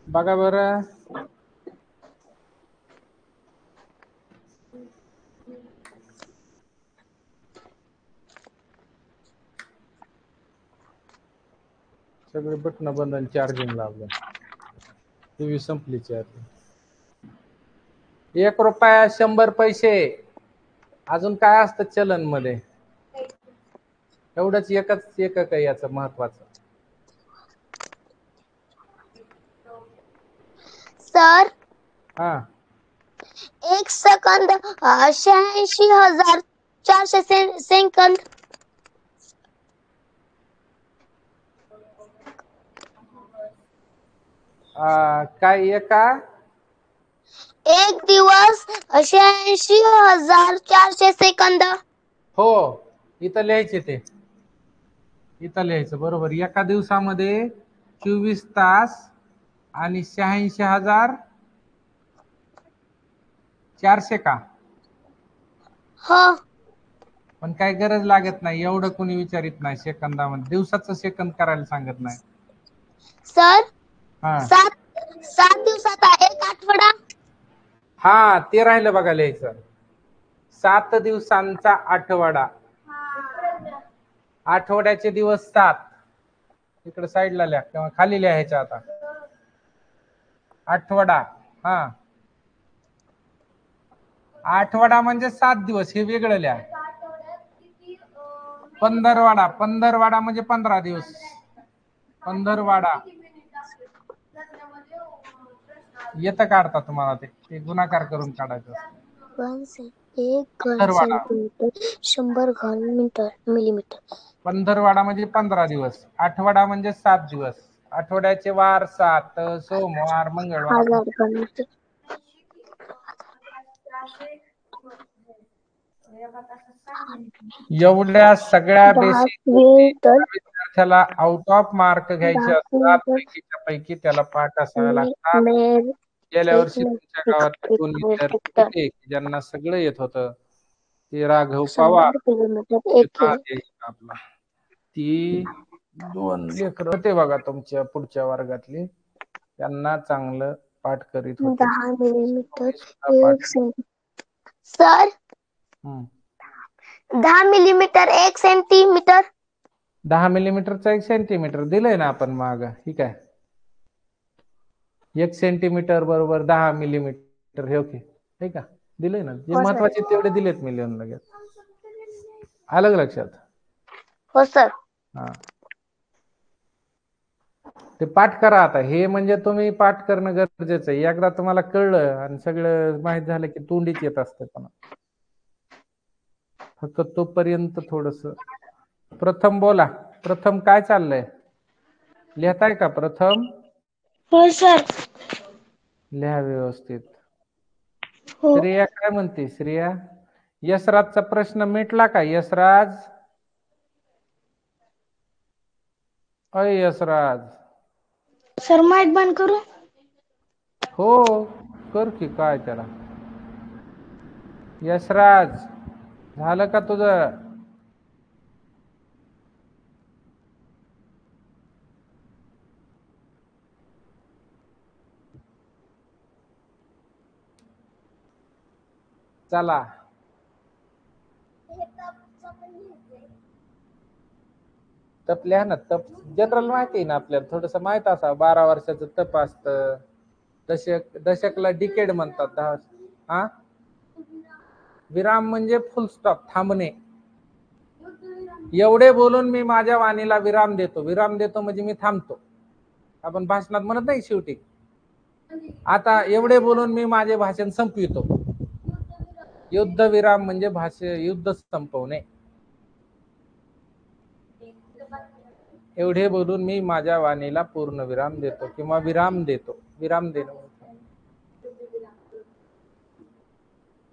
बघा बरं. सगळे बटन बंद आणि चार्जिंग लावलं. टीव्ही संपली चार्जिंग. 1 रुपया 100 पैसे. अजून काय असतं चलन मध्ये? एवढंच, एकच आहे याचं महत्वाचं. सर, हा, 1 सेकंद 86,400 सेकंद. काय एका 1 दिवस 86,400 सेकंद. हो, इथं लिहायचे ते. इथं लिहायचं बरोबर. एका दिवसामध्ये 24 तास आणि 86,400 का. हो पण काय गरज लागत नाही, एवढं कोणी विचारित नाही सेकंदामध्ये. दिवसाचं सेकंद करायला सांगत नाही. सर, हा 7 दिवसाचा 1 आठवडा. हा, ते राहिलं बघा लिहायचं. 7 दिवसांचा आठवडा. आठवड्याचे दिवस 7. इकडे साईडला लिहा किंवा खाली लिहायचं. आता आठवडा. हा, आठवडा म्हणजे 7 दिवस, हे वेगळं लिहा. पंधरवाडा. पंधरवाडा म्हणजे 15 दिवस. पंधरवाडा येतं काढता तुम्हाला? ते गुणाकार करून काढायचं. 1 घन सेंटीमीटर 100 घन मिलीमीटर. पंधरवाडा म्हणजे 15 दिवस. आठवडा म्हणजे 7 दिवस. आठवड्याचे वार 7. सोमवार, मंगळवार. 1000 घन मीटर. एवढ्या सगळ्या 10 बेसिक क्विंटल. विद्यार्थ्याला आउट ऑफ मार्क घ्यायचे 10 असतात. क्विंटल. पैकी त्याला पाठ असावे लागतात. गेल्या वर्षी तुमच्या गावात 2 विद्यार्थी होते ज्यांना सगळं येत होतं. ते राघव पवार, किलोमीटर आपला ती 2 लेकर होते बघा तुमच्या पुढच्या वर्गातली. त्यांना चांगलं पाठ करीत होते. 10 millimetre 1 centimetre. Sir, 10 millimetre 1 centimetre. 10 मिलीमीटरचा 1 centimetre दिलंय ना आपण माग. ठीक आहे. 1 सेंटीमीटर बरोबर 10 मिलीमीटर. हे ओके, ठीक का? दिलंय ना. जे महत्वाचे तेवढे दिलेत मी लिहून लगेच. आलं का लक्षात? हो सर. हा, ते पाठ करा आता. हे म्हणजे तुम्ही पाठ करणं गरजेचं आहे. एकदा तुम्हाला कळलं आणि सगळं माहित झालं की तोंडीच येत असतं. पण फक्त तोपर्यंत थोडस. प्रथम बोला. प्रथम काय चाललंय? लिहताय का प्रथम? हो सर. लिहा व्यवस्थित. हो श्रेया काय म्हणते? श्रेया, यशराजचा प्रश्न मिटला का? यशराज, अय यशराज. सर माईक बंद करू. हो कर की, काय त्याला. यशराज, झालं का तुझं? चला, तप लिहा ना. तप जनरल माहिती आहे ना आपल्याला, थोडस माहित असावं. 12 वर्षाचं तप असतं. दशकला डिकेड म्हणतात. 10. हा, विराम म्हणजे फुल स्टॉप, थांबणे. एवढे बोलून मी माझ्या वाणीला विराम देतो. विराम देतो म्हणजे मी थांबतो. आपण भाषणात म्हणत नाही शेवटी. आता एवढे बोलून मी माझे भाषण संपवितो. युद्ध विराम म्हणजे युद्ध संपवणे. एवढे बोलून मी माझ्या वाणीला पूर्ण विराम देतो किंवा विराम देतो. विराम देणं.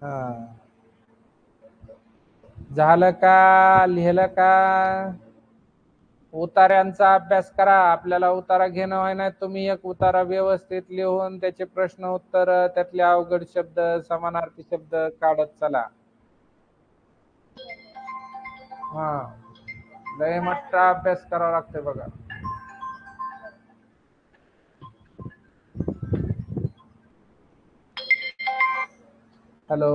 हा, झालं का? लिहिलं का? उतार्यांचा अभ्यास करा. आपल्याला उतारा घेणं व्हाय नाही. तुम्ही एक उतारा व्यवस्थित लिहून त्याचे प्रश्न उत्तर, त्यातले अवघड शब्द, समानार्थी शब्द काढत चला. हा, लय मोठा अभ्यास करावा लागतोय बघा. हॅलो.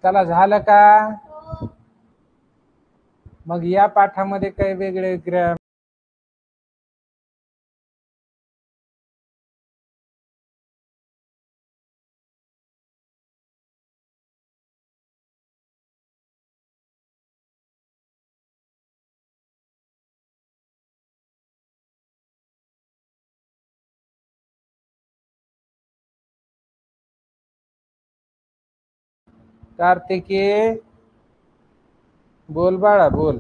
चला झालं का? मग या पाठामध्ये काही वेगळे कार्तिकी बोल बाळा बोल.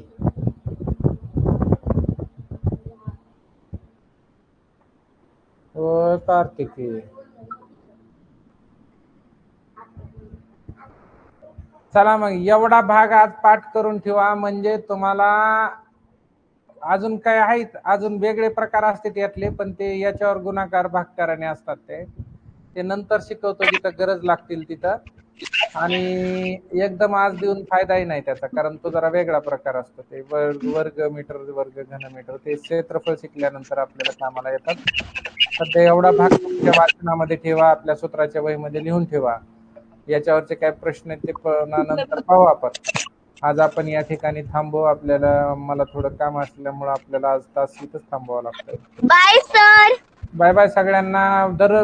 ओ कार्तिकी चला मग एवढा भाग आज पाठ करून ठेवा, म्हणजे तुम्हाला अजून काय आहेत, अजून वेगळे प्रकार असतात यातले, पण ते याच्यावर गुणाकार भागाकाराने असतात, ते नंतर शिकवतो जिथं गरज लागतील तिथं. आणि एकदम आज देऊन फायदाही नाही त्याचा, कारण तो जरा वेगळा प्रकार असतो. ते वर्ग मीटर, वर्ग घनमीटर, ते क्षेत्रफळ शिकल्यानंतर आपल्याला कामाला येतात. सध्या एवढा भाग तुमच्या वाचनामध्ये ठेवा, आपल्या सूत्राच्या वहीमध्ये लिहून ठेवा. याच्यावरचे काय प्रश्न आहेत ते नंतर पाहू आपण. आज आपण या ठिकाणी थांबू. आपल्याला मला थोडं काम असल्यामुळे आपल्याला आज तास इथंच थांबावं लागतंय. Bye sir. बाय बाय सगळ्यांना.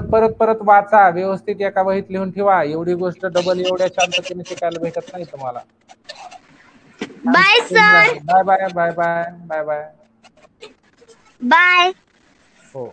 परत परत वाचा, व्यवस्थित एका वहीत लिहून ठेवा. एवढी गोष्ट डबल एवढ्या शांततेने शिकायला भेटत नाही तुम्हाला. Bye sir. Bye bye bye bye bye bye bye. हो.